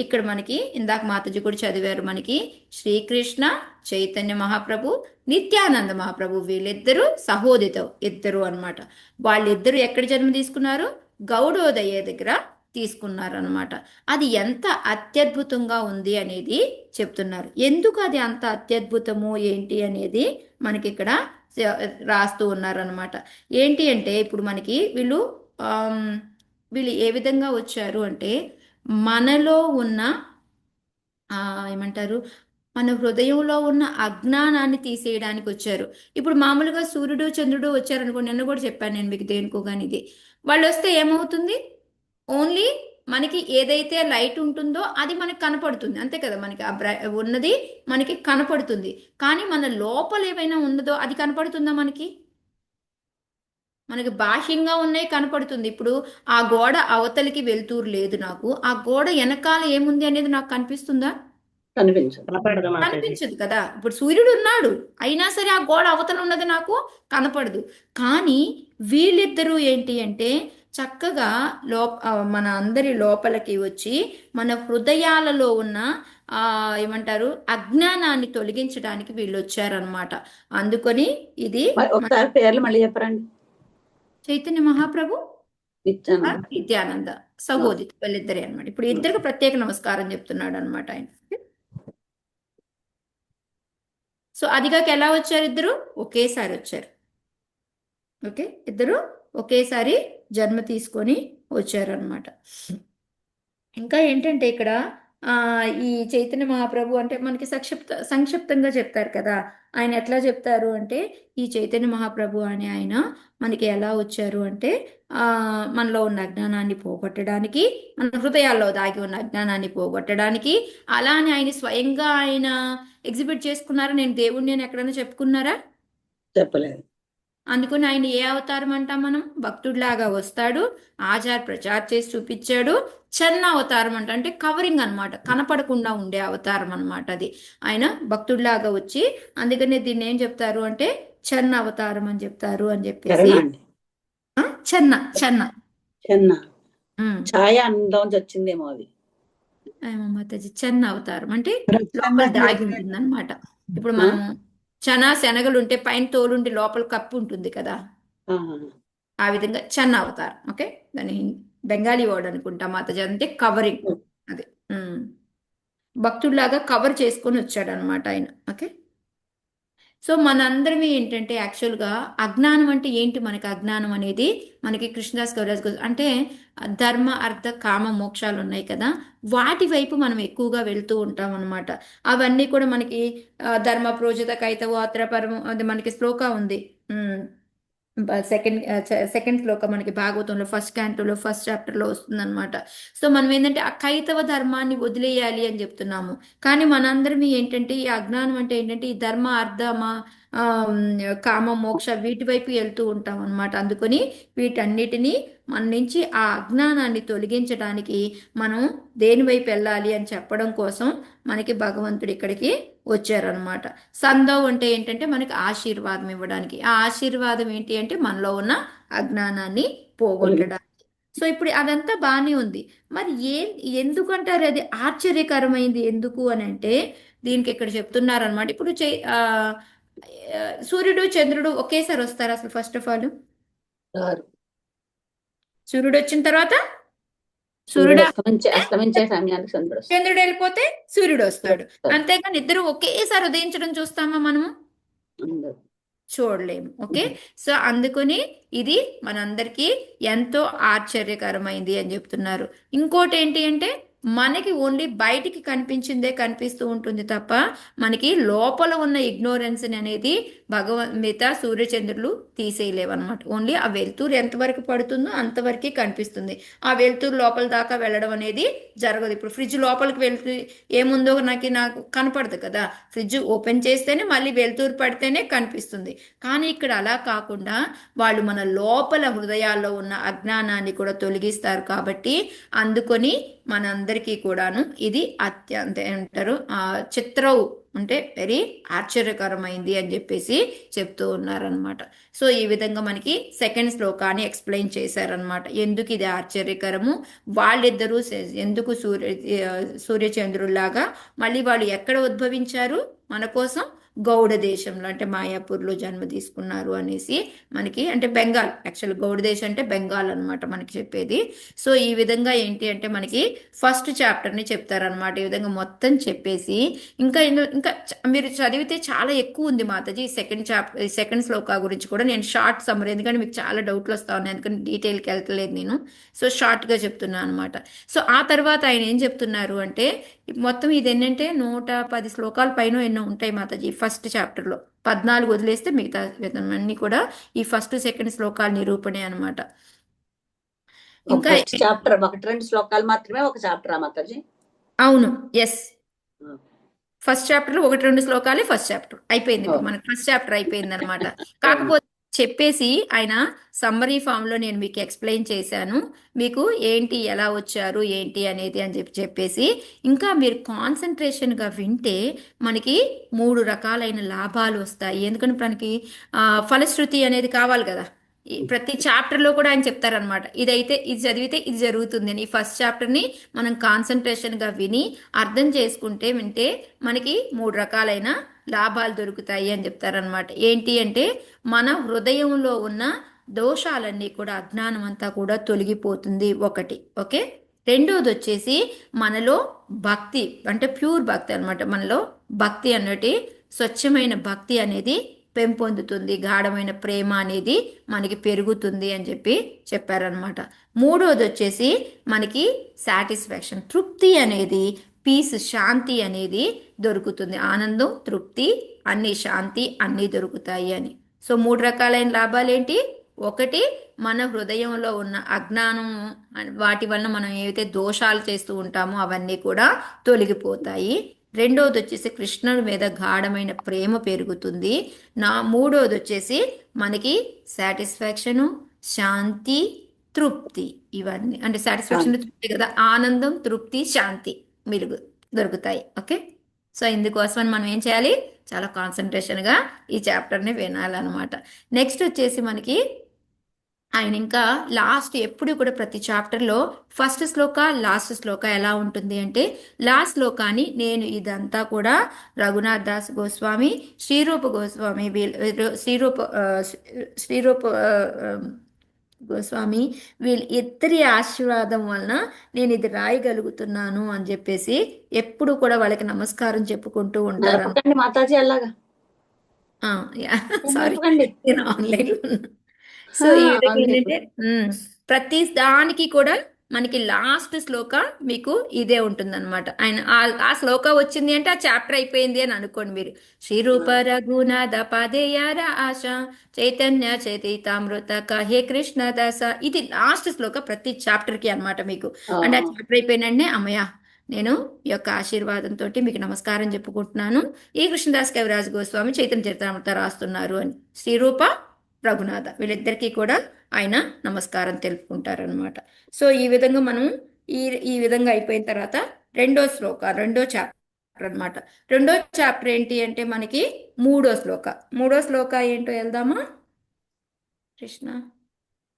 ఇక్కడ మనకి ఇందాక మాతాజీ కూడా చదివారు, మనకి శ్రీకృష్ణ చైతన్య మహాప్రభు నిత్యానంద మహాప్రభు వీళ్ళిద్దరూ సహోదితౌ, ఇద్దరు అన్నమాట. వాళ్ళిద్దరూ ఎక్కడ జన్మ తీసుకున్నారు, గౌడోదయ దగ్గర తీసుకున్నారు అనమాట. అది ఎంత అత్యద్భుతంగా ఉంది అనేది చెప్తున్నారు. ఎందుకు అది అంత అత్యద్భుతము ఏంటి అనేది మనకి ఇక్కడ రాస్తూ ఉన్నారనమాట. ఏంటి అంటే ఇప్పుడు మనకి వీళ్ళు ఏ విధంగా వచ్చారు అంటే మనలో ఉన్న ఏమంటారు, మన హృదయంలో ఉన్న అజ్ఞానాన్ని తీసేయడానికి వచ్చారు. ఇప్పుడు మామూలుగా సూర్యుడు చంద్రుడు వచ్చారనుకోండి, నిన్న కూడా చెప్పాను నేను మీకు దేనికో కానీ ఇది, వాళ్ళు వస్తే ఏమవుతుంది, ఓన్లీ మనకి ఏదైతే లైట్ ఉంటుందో అది మనకి కనపడుతుంది అంతే కదా, మనకి ఉన్నది మనకి కనపడుతుంది. కానీ మన లోపల ఏమైనా ఉన్నదో అది కనపడుతుందా మనకి బాహ్యంగా ఉన్నాయి కనపడుతుంది. ఇప్పుడు ఆ గోడ అవతలికి వెళ్తూరు లేదు, నాకు ఆ గోడ వెనకాల ఏముంది అనేది నాకు కనిపిస్తుందా, కనిపించదు కదా. ఇప్పుడు సూర్యుడు ఉన్నాడు అయినా సరే ఆ గోడ అవతల ఉన్నది నాకు కనపడదు. కానీ వీళ్ళిద్దరూ ఏంటి అంటే చక్కగా మన అందరి లోపలికి వచ్చి మన హృదయాలలో ఉన్న ఏమంటారు అజ్ఞానాన్ని తొలగించడానికి వీళ్ళు వచ్చారనమాట. అందుకని ఇది ఒకసారి పేర్లు మళ్ళీ చెప్పరండి. చైతన్య మహాప్రభు, నిత్యానంద సహోదిత, వీళ్ళిద్దరే అనమాట. ఇప్పుడు ఇద్దరికి ప్రత్యేక నమస్కారం చెప్తున్నాడు అనమాట ఆయన. సో అదిగాక ఎలా వచ్చారు, ఇద్దరు ఒకేసారి వచ్చారు. ఓకే, ఇద్దరు ఒకేసారి జన్మ తీసుకొని వచ్చారనమాట. ఇంకా ఏంటంటే ఇక్కడ ఈ చైతన్య మహాప్రభు అంటే మనకి సంక్షిప్తంగా చెప్తారు కదా. ఆయన ఎట్లా చెప్తారు అంటే ఈ చైతన్య మహాప్రభు అని ఆయన మనకి ఎలా వచ్చారు అంటే మనలో ఉన్న అజ్ఞానాన్ని పోగొట్టడానికి, మన హృదయాల్లో దాగి ఉన్న అజ్ఞానాన్ని పోగొట్టడానికి. అలానే ఆయన స్వయంగా ఆయన ఎగ్జిబిట్ చేసుకున్నారా, నేను దేవుణ్ణి అని ఎక్కడైనా చెప్పుకున్నారా, చెప్పలేదు. అందుకని ఆయన ఏ అవతారం అంటాం మనం, భక్తుడిలాగా వస్తాడు, ఆచార ప్రచార చేసి చూపించాడు. చన్న అవతారం అంటే కవరింగ్ అనమాట, కనపడకుండా ఉండే అవతారం అనమాట అది. ఆయన భక్తుడిలాగా వచ్చి, అందుకనే దీన్ని ఏం చెప్తారు అంటే చెన్న అవతారం అని చెప్తారు అని చెప్పేసి చరణ అండి. చెన్న చెన్న చెన్న ఉమ్. ఛాయ అందులోంచి వచ్చిందేమో అది. ఏమో మాతాజీ చెన్న అవతారం అంటే లోపల దాగి ఉంటుంది అనమాట. ఇప్పుడు మనము శనగలు ఉంటే పైన తోలుండి లోపల కప్పు ఉంటుంది కదా, ఆహా. ఆ విధంగా చెన్న అవతారం. ఓకే, దాని బెంగాలీ వర్డ్ అనుకుంటా మాతాజీ, అంటే కవరింగ్. అది భక్తుడిలాగా కవర్ చేసుకొని వచ్చాడు అనమాట ఆయన. ఓకే, సో మనందరమే ఏంటంటే యాక్చువల్గా అజ్ఞానం అంటే ఏంటి, మనకి అజ్ఞానం అనేది మనకి కృష్ణదాస్ కవిరాజ్ అంటే ధర్మ అర్థ కామ మోక్షాలు ఉన్నాయి కదా, వాటి వైపు మనం ఎక్కువగా వెళ్తూ ఉంటాం అనమాట. అవన్నీ కూడా మనకి ధర్మ ప్రోజిత కైతవ అత్ర పరమ, అది మనకి శ్లోక ఉంది. సెకండ్ శ్లోక మనకి భాగవతంలో ఫస్ట్ క్యాంటోలో ఫస్ట్ చాప్టర్లో వస్తుందన్నమాట. సో మనం ఏంటంటే ఆ కైతవ ధర్మాన్ని వదిలేయాలి అని చెప్తున్నాము. కానీ మనందరం ఏంటంటే ఈ అజ్ఞానం అంటే ఏంటంటే ఈ ధర్మ అర్థ కామ మోక్ష వీటి వైపు వెళ్తూ ఉంటాం అనమాట. అందుకని వీటన్నిటినీ మన నుంచి ఆ అజ్ఞానాన్ని తొలగించడానికి మనం దేని వైపు వెళ్ళాలి అని చెప్పడం కోసం మనకి భగవంతుడు ఇక్కడికి వచ్చారనమాట. సందవ్ అంటే ఏంటంటే మనకి ఆశీర్వాదం ఇవ్వడానికి. ఆ ఆశీర్వాదం ఏంటి అంటే మనలో ఉన్న అజ్ఞానాన్ని పోగొట్టడానికి. సో ఇప్పుడు అదంతా బాగానే ఉంది. మరి ఎందుకంటారు అది ఆశ్చర్యకరమైంది ఎందుకు అని అంటే దీనికి ఇక్కడ చెప్తున్నారనమాట. ఇప్పుడు సూర్యుడు చంద్రుడు ఒకేసారి వస్తారు అసలు? ఫస్ట్ ఆఫ్ ఆల్ సూర్యుడు వచ్చిన తర్వాత అస్తమించే సమయానికి చంద్రుడు వెళ్ళిపోతే సూర్యుడు వస్తాడు. అంతేగాని ఇద్దరు ఒకేసారి ఉదయించడం చూస్తామా మనము? చూడలేము. ఓకే, సో అందుకని ఇది మనందరికీ ఎంతో ఆశ్చర్యకరమైంది అని చెప్తున్నారు. ఇంకోటి ఏంటి అంటే మనకి ఓన్లీ బయటికి కనిపించిందే కనిపిస్తూ ఉంటుంది తప్ప మనకి లోపల ఉన్న ఇగ్నోరెన్స్ అనేది మిగతా సూర్యచంద్రులు తీసేయలేవన్నమాట. ఓన్లీ ఆ వెలుతురు ఎంతవరకు పడుతుందో అంతవరకే కనిపిస్తుంది. ఆ వెలుతురు లోపల దాకా వెళ్ళడం అనేది జరగదు. ఇప్పుడు ఫ్రిడ్జ్ లోపలికి వెళ్తే ఏముందో నాకు కనపడదు కదా, ఫ్రిడ్జ్ ఓపెన్ చేస్తేనే మళ్ళీ వెలుతురు పడితేనే కనిపిస్తుంది. కానీ ఇక్కడ అలా కాకుండా వాళ్ళు మన లోపల హృదయాల్లో ఉన్న అజ్ఞానాన్ని కూడా తొలగిస్తారు. కాబట్టి అందుకొని మనందరికీ కూడాను ఇది అత్యంత ఏమంటారు చిత్రవు అంటే వెరీ ఆశ్చర్యకరమైంది అని చెప్పేసి చెప్తూ ఉన్నారనమాట. సో ఈ విధంగా మనకి సెకండ్ శ్లోకాన్ని ఎక్స్ప్లెయిన్ చేశారనమాట. ఎందుకు ఇది ఆశ్చర్యకరము, వాళ్ళిద్దరూ ఎందుకు సూర్యచంద్రుల్లాగా మళ్ళీ వాళ్ళు ఎక్కడ ఉద్భవించారు మన కోసం? గౌడ దేశంలో, అంటే మాయాపూర్లో జన్మ తీసుకున్నారు అనేసి మనకి, అంటే బెంగాల్, యాక్చువల్ గౌడ దేశం అంటే బెంగాల్ అనమాట మనకి చెప్పేది. సో ఈ విధంగా ఏంటి అంటే మనకి ఫస్ట్ చాప్టర్ని చెప్తారనమాట. ఈ విధంగా మొత్తం చెప్పేసి ఇంకా మీరు చదివితే చాలా ఎక్కువ ఉంది మాతాజీ. సెకండ్ శ్లోకా గురించి కూడా నేను షార్ట్ సమ్మర్, ఎందుకంటే మీకు చాలా డౌట్లు వస్తా ఉన్నాయి, ఎందుకంటే డీటెయిల్కి వెళ్తలేదు నేను. సో షార్ట్గా చెప్తున్నాను అనమాట. సో ఆ తర్వాత ఆయన ఏం చెప్తున్నారు అంటే మొత్తం ఇది ఏంటంటే 110 శ్లోకాల పైన ఎన్నో ఉంటాయి మాతాజీ ఫస్ట్ చాప్టర్లో. 14 వదిలేస్తే మిగతా అన్ని కూడా ఈ ఫస్ట్ సెకండ్ శ్లోకాల నిరూపణే అనమాట. ఇంకా చాప్టర్ 1-2 శ్లోకాలు మాత్రమే ఒక చాప్టర్ మాతాజీ? అవును, ఎస్. ఫస్ట్ చాప్టర్ 1-2 శ్లోకాలే ఫస్ట్ చాప్టర్ అయిపోయింది. మనకి ఫస్ట్ చాప్టర్ అయిపోయింది అనమాట. కాకపోతే చెప్పేసి ఆయన సమ్మరీ ఫామ్లో నేను మీకు ఎక్స్ప్లెయిన్ చేశాను, మీకు ఏంటి ఎలా వచ్చారు ఏంటి అనేది అని చెప్పేసి. ఇంకా మీరు కాన్సన్ట్రేషన్గా వింటే మనకి 3 రకాలైన లాభాలు వస్తాయి. ఎందుకంటే మనకి ఫలశ్రుతి అనేది కావాలి కదా. ప్రతి చాప్టర్లో కూడా ఆయన చెప్తారనమాట, ఇదైతే ఇది చదివితే ఇది జరుగుతుంది అని. ఈ ఫస్ట్ చాప్టర్ని మనం కాన్సన్ట్రేషన్గా విని అర్థం చేసుకుంటే వింటే మనకి 3 రకాలైన లాభాలు దొరుకుతాయి అని చెప్తారనమాట. ఏంటి అంటే మన హృదయంలో ఉన్న దోషాలన్నీ కూడా, అజ్ఞానం అంతా కూడా తొలగిపోతుంది ఒకటి. ఓకే, రెండోది వచ్చేసి మనలో భక్తి, అంటే ప్యూర్ భక్తి అనమాట. మనలో భక్తి అన్నటి స్వచ్ఛమైన భక్తి అనేది పెంపొందుతుంది, గాఢమైన ప్రేమ అనేది మనకి పెరుగుతుంది అని చెప్పారనమాట. మూడోది వచ్చేసి మనకి సాటిస్ఫాక్షన్, తృప్తి అనేది, పీస్, శాంతి అనేది దొరుకుతుంది. ఆనందం, తృప్తి, అన్ని శాంతి అన్నీ దొరుకుతాయి అని. సో 3 రకాలైన లాభాలు ఏంటి? ఒకటి, మన హృదయంలో ఉన్న అజ్ఞానం, వాటి వలన మనం ఏవైతే దోషాలు చేస్తూ ఉంటామో అవన్నీ కూడా తొలగిపోతాయి. రెండోది వచ్చేసి కృష్ణుడి మీద గాఢమైన ప్రేమ పెరుగుతుంది. మూడోది వచ్చేసి మనకి సాటిస్ఫాక్షను, శాంతి, తృప్తి, ఇవన్నీ అంటే సాటిస్ఫాక్షన్ తృప్తి కదా, ఆనందం, తృప్తి, శాంతి మీరు దొరుకుతాయి. ఓకే, సో ఇందుకోసం మనం ఏం చేయాలి? చాలా కాన్సన్ట్రేషన్గా ఈ చాప్టర్ని వినాలన్నమాట. నెక్స్ట్ వచ్చేసి మనకి ఆయన ఇంకా లాస్ట్ ఎప్పుడు కూడా ప్రతి చాప్టర్లో ఫస్ట్ శ్లోక లాస్ట్ శ్లోక ఎలా ఉంటుంది అంటే, లాస్ట్ శ్లోకాన్ని నేను ఇదంతా కూడా రఘునాథ్ దాస్ గోస్వామి, శ్రీరూప గోస్వామి శ్రీరూప గోస్వామి వీళ్ళ ఇద్దరి ఆశీర్వాదం వలన నేను ఇది రాయగలుగుతున్నాను అని చెప్పేసి ఎప్పుడు కూడా వాళ్ళకి నమస్కారం చెప్పుకుంటూ ఉంటారు. నడపకండి మాతాజీ అలాగా, సారీ, నడపకండి. నేను ఆన్లైన్ సో ఈ విధంగా ఏంటంటే ప్రతి దానికి కూడా మనకి లాస్ట్ శ్లోక మీకు ఇదే ఉంటుందన్నమాట. ఆయన ఆ శ్లోక వచ్చింది అంటే ఆ చాప్టర్ అయిపోయింది అని అనుకోండి మీరు. శ్రీరూప రఘునాథ పదేయార ఆశ చైతన్య చైతన్యామృత కహే కృష్ణ దాస, ఇది లాస్ట్ శ్లోక ప్రతి చాప్టర్ కి అన్నమాట మీకు. అంటే ఆ చాప్టర్ అయిపోయినంటే అమ్మయ్య నేను ఈ యొక్క ఆశీర్వాదంతో మీకు నమస్కారం చెప్పుకుంటున్నాను, ఈ కృష్ణదాస్ కవిరాజ్ గోస్వామి చైతన్య చరితామృత రాస్తున్నారు అని శ్రీరూప రఘునాథ వీళ్ళిద్దరికీ కూడా ఆయన నమస్కారం తెలుపుకుంటారనమాట. సో ఈ విధంగా మనం ఈ విధంగా అయిపోయిన తర్వాత రెండో చాప్టర్ అనమాట. రెండో చాప్టర్ ఏంటి అంటే మనకి మూడో శ్లోక ఏంటో వెళ్దామా కృష్ణ?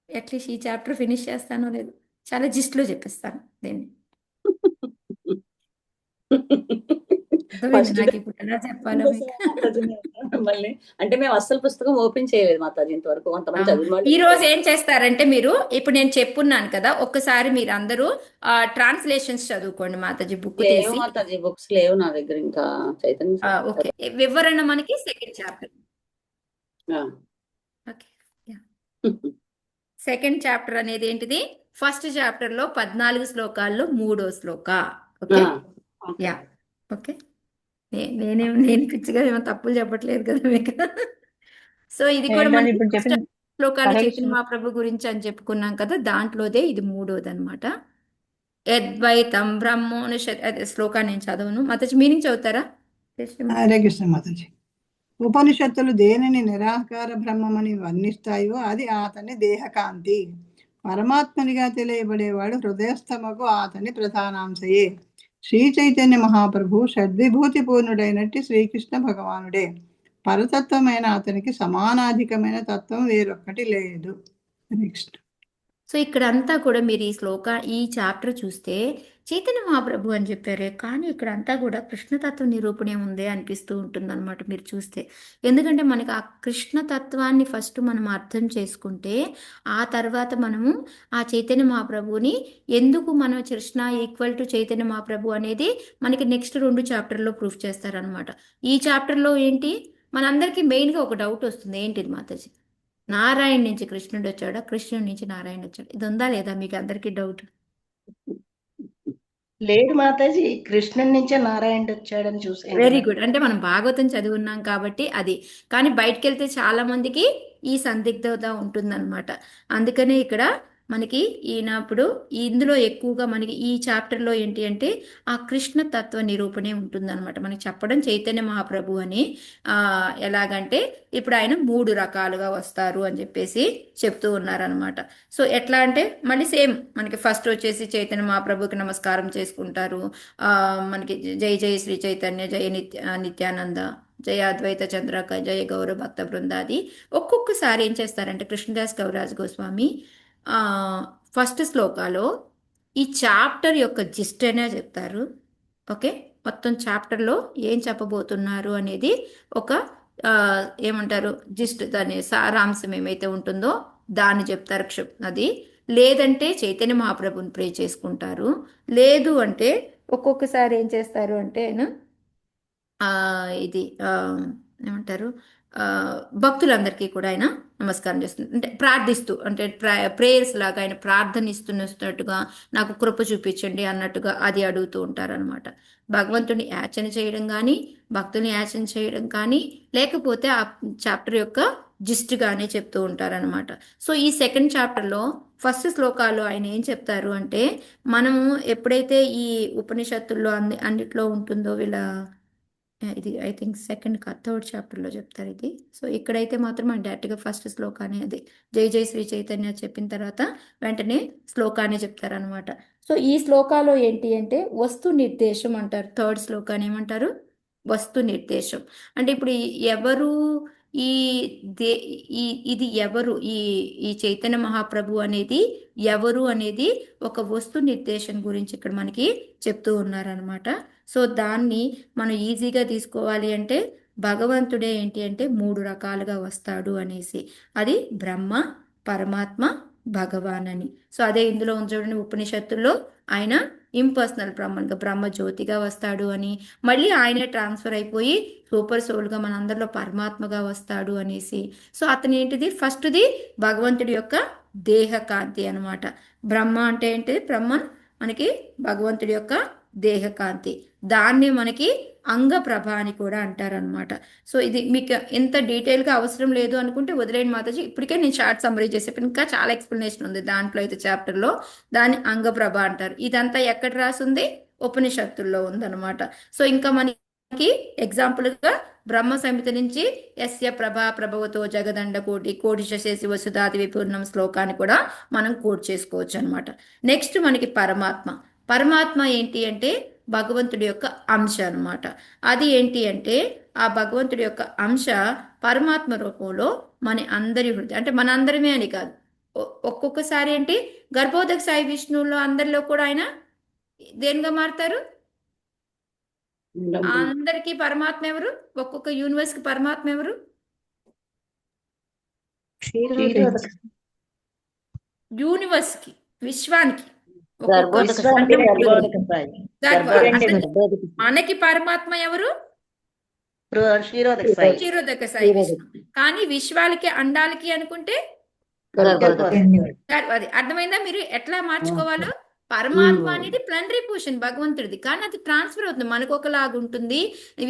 అట్లీస్ట్ ఈ చాప్టర్ ఫినిష్ చేస్తానో లేదు, చాలా జిస్ట్లో చెప్పిస్తాను దీన్ని. నాకు ఇప్పుడు ఎలా చెప్పాలో మళ్ళీ అంటే మేము అస్సలు పుస్తకం ఓపెన్ చేయలేదు మాతాజీ ఇంతవరకు. కొంతమంది చదివిన ఈ రోజు ఏం చేస్తారంటే మీరు ఇప్పుడు నేను చెప్పున్నాను కదా, ఒక్కసారి మీరు అందరూ ట్రాన్స్లేషన్స్ చదువుకోండి మాతాజీ, బుక్ తీసి. మాతాజీ బుక్స్ లేవు నా దగ్గర ఇంకా. చైతన్య ఓకే, వివరణ మనకి second chapter. Okay, second chapter అనేది ఏంటిది? ఫస్ట్ చాప్టర్ లో 14 శ్లోకాల్లో 3వ శ్లోక. ఓకే యా ఓకే, నేను పిచ్చిగా ఏమో తప్పులు చెప్పట్లేదు కదా మీకు. సో ఇది కూడా మనం శ్లోకాలు చైతన్య మహాప్రభు గురించి అని చెప్పుకున్నాం కదా, దాంట్లోదే ఇది 3వది అనమాట. యద్వైతం బ్రహ్మోనిషత్, అదే శ్లోకాన్ని నేను చదవను, మాతాజీ మీనింగ్ చదువుతారా? హరే కృష్ణ మాతాజీ. ఉపనిషత్తులు దేనిని నిరాకార బ్రహ్మమని వర్ణిస్తాయో అది అతని దేహకాంతి. పరమాత్మనిగా తెలియబడేవాడు హృదయస్థమకు అతని ప్రధానాంశయే. శ్రీ చైతన్య మహాప్రభు షడ్విభూతి పూర్ణుడైనట్టి శ్రీకృష్ణ భగవానుడే. పరతత్వమైన అతనికి సమానాధికమైన తత్వం వేరొక్కటి లేదు. నెక్స్ట్. సో ఇక్కడ అంతా కూడా మీరు ఈ చాప్టర్ చూస్తే చైతన్య మహాప్రభు అని చెప్పారే, కానీ ఇక్కడ అంతా కూడా కృష్ణతత్వ నిరూపణే ఉందే అనిపిస్తూ ఉంటుంది అనమాట మీరు చూస్తే. ఎందుకంటే మనకి ఆ కృష్ణతత్వాన్ని ఫస్ట్ మనం అర్థం చేసుకుంటే ఆ తర్వాత మనము ఆ చైతన్య మహాప్రభుని ఎందుకు మనం కృష్ణ ఈక్వల్ టు చైతన్య మహాప్రభు అనేది మనకి నెక్స్ట్ 2 చాప్టర్లో ప్రూఫ్ చేస్తారనమాట. ఈ చాప్టర్లో ఏంటి మనందరికీ మెయిన్గా ఒక డౌట్ వస్తుంది, ఏంటిది మాతాజీ? నారాయణ నుంచి కృష్ణుడు వచ్చాడా, కృష్ణుడి నుంచి నారాయణ వచ్చాడు? ఇది ఉందా లేదా మీకు అందరికీ డౌట్? లేదు మాతాజీ, కృష్ణుడి నుంచే నారాయణుడు వచ్చాడని చూసాను. వెరీ గుడ్, అంటే మనం భాగవతం చదువున్నాం కాబట్టి అది. కానీ బయటకు వెళ్తే చాలా మందికి ఈ సందిగ్ధత ఉంటుందన్నమాట. అందుకనే ఇక్కడ మనకి ఈయనప్పుడు ఇందులో ఎక్కువగా మనకి ఈ చాప్టర్లో ఏంటి అంటే ఆ కృష్ణ తత్వ నిరూపణే ఉంటుందన్నమాట. మనకి చెప్పడం చైతన్య మహాప్రభు అని ఎలాగంటే ఇప్పుడు ఆయన 3 రకాలుగా వస్తారు అని చెప్పేసి చెప్తూ ఉన్నారనమాట. సో ఎట్లా అంటే మళ్ళీ సేమ్ మనకి ఫస్ట్ వచ్చేసి చైతన్య మహాప్రభుకి నమస్కారం చేసుకుంటారు. మనకి జై జై శ్రీ చైతన్య, జయ నిత్యానంద, జయ అద్వైత చంద్రక, జయ గౌరవ భక్త బృందాది. ఒక్కొక్కసారి ఏం చేస్తారంటే కృష్ణదాస్ కవిరాజ్ గోస్వామి ఫస్ట్ శ్లోకాలో ఈ చాప్టర్ యొక్క జిస్ట్ అనే చెప్తారు. ఓకే, మొత్తం చాప్టర్లో ఏం చెప్పబోతున్నారు అనేది ఒక ఏమంటారు జిస్ట్, దాని సారాంశం ఏమైతే ఉంటుందో దాన్ని చెప్తారు. అది లేదంటే చైతన్య మహాప్రభుని ప్రే చేసుకుంటారు. లేదు అంటే ఒక్కొక్కసారి ఏం చేస్తారు అంటే ఇది ఏమంటారు భక్తులందరికీ కూడా ఆయన నమస్కారం చేస్తుంది, అంటే ప్రార్థిస్తూ, అంటే ప్రేయర్స్ లాగా ఆయన ప్రార్థనిస్తున్నట్టుగా నాకు కృప చూపించండి అన్నట్టుగా అది అడుగుతూ ఉంటారనమాట. భగవంతుని యాచన చేయడం కానీ, భక్తుని యాచన చేయడం కానీ, లేకపోతే ఆ చాప్టర్ యొక్క జిస్ట్గానే చెప్తూ ఉంటారనమాట. సో ఈ సెకండ్ చాప్టర్లో ఫస్ట్ శ్లోకాలు ఆయన ఏం చెప్తారు అంటే, మనము ఎప్పుడైతే ఈ ఉపనిషత్తుల్లో అన్నిట్లో ఉంటుందో వీళ్ళ ఇది ఐ థింక్ సెకండ్ థర్డ్ చాప్టర్లో చెప్తారు ఇది. సో ఇక్కడైతే మాత్రం మన డైరెక్ట్గా ఫస్ట్ శ్లోకానే, అది జై జై శ్రీ చైతన్య చెప్పిన తర్వాత వెంటనే శ్లోకానే చెప్తారనమాట. సో ఈ శ్లోకాలో ఏంటి అంటే వస్తు నిర్దేశం అంటారు. థర్డ్ శ్లోకాన్ని ఏమంటారు? వస్తు నిర్దేశం. అంటే ఇప్పుడు ఎవరు ఈ దే ఈ ఇది ఎవరు ఈ చైతన్య మహాప్రభు అనేది ఎవరు అనేది ఒక వస్తు నిర్దేశం గురించి ఇక్కడ మనకి చెప్తూ ఉన్నారనమాట. సో దాన్ని మనం ఈజీగా తీసుకోవాలి అంటే భగవంతుడే ఏంటి అంటే 3 రకాలుగా వస్తాడు అనేసి, అది బ్రహ్మ, పరమాత్మ, భగవాన్ అని. సో అదే ఇందులో చూడండి, ఉపనిషత్తుల్లో ఆయన ఇంపర్సనల్ బ్రహ్మ జ్యోతిగా వస్తాడు అని, మళ్ళీ ఆయనే ట్రాన్స్ఫర్ అయిపోయి సూపర్ సోల్గా మనందరిలో పరమాత్మగా వస్తాడు అనేసి. సో అతను ఏంటిది, ఫస్ట్ది భగవంతుడి యొక్క దేహకాంతి అనమాట. బ్రహ్మ అంటే ఏంటిది, బ్రహ్మ మనకి భగవంతుడి యొక్క దేహకాంతి, దాన్ని మనకి అంగప్రభ అని కూడా అంటారనమాట. సో ఇది మీకు ఎంత డీటెయిల్గా అవసరం లేదు అనుకుంటే వదిలేండి మాతాజీ, ఇప్పటికే నేను షార్ట్ సమ్మరీ చేసేప్పుడు ఇంకా చాలా ఎక్స్ప్లెనేషన్ ఉంది దాంట్లో అయితే చాప్టర్లో. దాన్ని అంగప్రభ అంటారు. ఇదంతా ఎక్కడ రాసింది, ఉపనిషత్తుల్లో ఉందన్నమాట. సో ఇంకా మనకి ఎగ్జాంపుల్గా బ్రహ్మ సంహిత నుంచి యస్య ప్రభా ప్రభవతో జగదండ కోటి కోటి శేషి వసుధాది విపూర్ణం శ్లోకాన్ని కూడా మనం కోట్ చేసుకోవచ్చు అనమాట. నెక్స్ట్ మనకి పరమాత్మ ఏంటి అంటే భగవంతుడి యొక్క అంశ అనమాట. అది ఏంటి అంటే ఆ భగవంతుడి యొక్క అంశ పరమాత్మ రూపంలో మన అందరి హృదయం, అంటే మన అందరమే అని కాదు, ఒక్కొక్కసారి ఏంటి గర్భోదక సాయి విష్ణువులో అందరిలో కూడా ఆయన దేనిగా మారుతారు, అందరికీ పరమాత్మ ఎవరు, ఒక్కొక్క యూనివర్స్ కి పరమాత్మ ఎవరు, యూనివర్స్ కి, విశ్వానికి మనకి పరమాత్మ ఎవరు, క్షీరోదక సాయి విష్ణు. కానీ విశ్వాలకి అండాలకి అనుకుంటే అది అర్థమైందా, మీరు ఎట్లా మార్చుకోవాలో. పరమాత్మ అనేది ప్లనరీ పోర్షన్ భగవంతుడిది, కానీ అది ట్రాన్స్ఫర్ అవుతుంది, మనకు ఒకలాగా ఉంటుంది,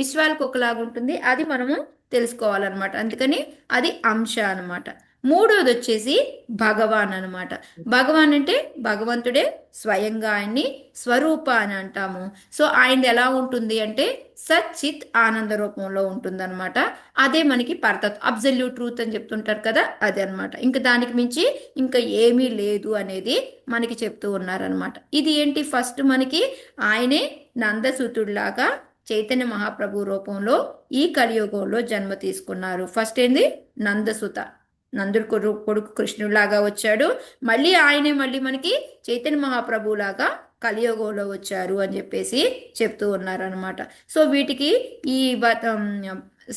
విశ్వాలకు ఒకలాగా ఉంటుంది, అది మనము తెలుసుకోవాలన్నమాట. అందుకని అది అంశ అనమాట. మూడోది వచ్చేసి భగవాన్ అనమాట. భగవాన్ అంటే భగవంతుడే స్వయంగా, ఆయన్ని స్వరూప అని అంటాము. సో ఆయనది ఎలా ఉంటుంది అంటే సచ్చిత్ ఆనంద రూపంలో ఉంటుంది అనమాట. అదే మనకి పరతత్వం, అబ్సల్యూట్ ట్రూత్ అని చెప్తుంటారు కదా, అదే అనమాట. ఇంకా దానికి మించి ఇంకా ఏమీ లేదు అనేది మనకి చెప్తూ ఉన్నారనమాట. ఇది ఏంటి, ఫస్ట్ మనకి ఆయనే నందసూతుడిలాగా చైతన్య మహాప్రభు రూపంలో ఈ కలియుగంలో జన్మ తీసుకున్నారు. ఫస్ట్ ఏంది, నందసుత, నందుడు కొడుకు కృష్ణుడిలాగా వచ్చాడు, మళ్ళీ ఆయనే మళ్ళీ మనకి చైతన్య మహాప్రభులాగా కలియుగంలో వచ్చారు అని చెప్పేసి చెప్తూ ఉన్నారనమాట. సో వీటికి ఈ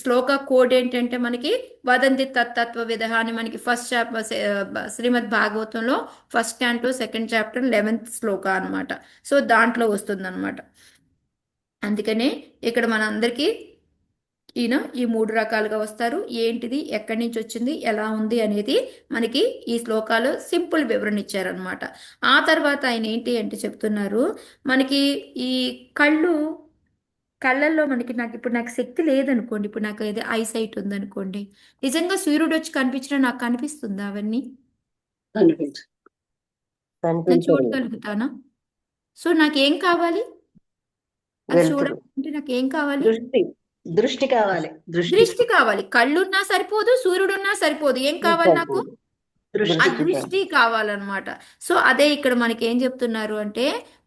శ్లోక కోడ్ ఏంటంటే మనకి వదంతి తత్తత్వ విధ అని మనకి ఫస్ట్ శ్రీమద్ భాగవతంలో first canto second chapter 11th శ్లోక అనమాట. సో దాంట్లో వస్తుందన్నమాట. అందుకనే ఇక్కడ మన అందరికీ ఈయన ఈ 3 రకాలుగా వస్తారు. ఏంటిది, ఎక్కడి నుంచి వచ్చింది, ఎలా ఉంది అనేది మనకి ఈ శ్లోకాలు సింపుల్ వివరణ ఇచ్చారనమాట. ఆ తర్వాత ఆయన ఏంటి అంటే చెప్తున్నారు, మనకి ఈ కళ్ళల్లో మనకి నాకు శక్తి లేదనుకోండి, ఇప్పుడు నాకు ఏదో ఐసైట్ ఉందనుకోండి, నిజంగా సూర్యుడు వచ్చి కనిపించినా నాకు కనిపిస్తుందా అవన్నీ, నేను చూడగలుగుతానా? సో నాకేం కావాలి, అది చూడాలంటే నాకేం కావాలి, దృష్టి కావాలి. కళ్ళున్నా సరిపోదు, సూర్యుడున్నా సరిపోదు, ఏం కావాలి నాకు, ఆ దృష్టి కావాలన్నమాట. సో అదే ఇక్కడ మనకి ఏం చెప్తున్నారు అంటే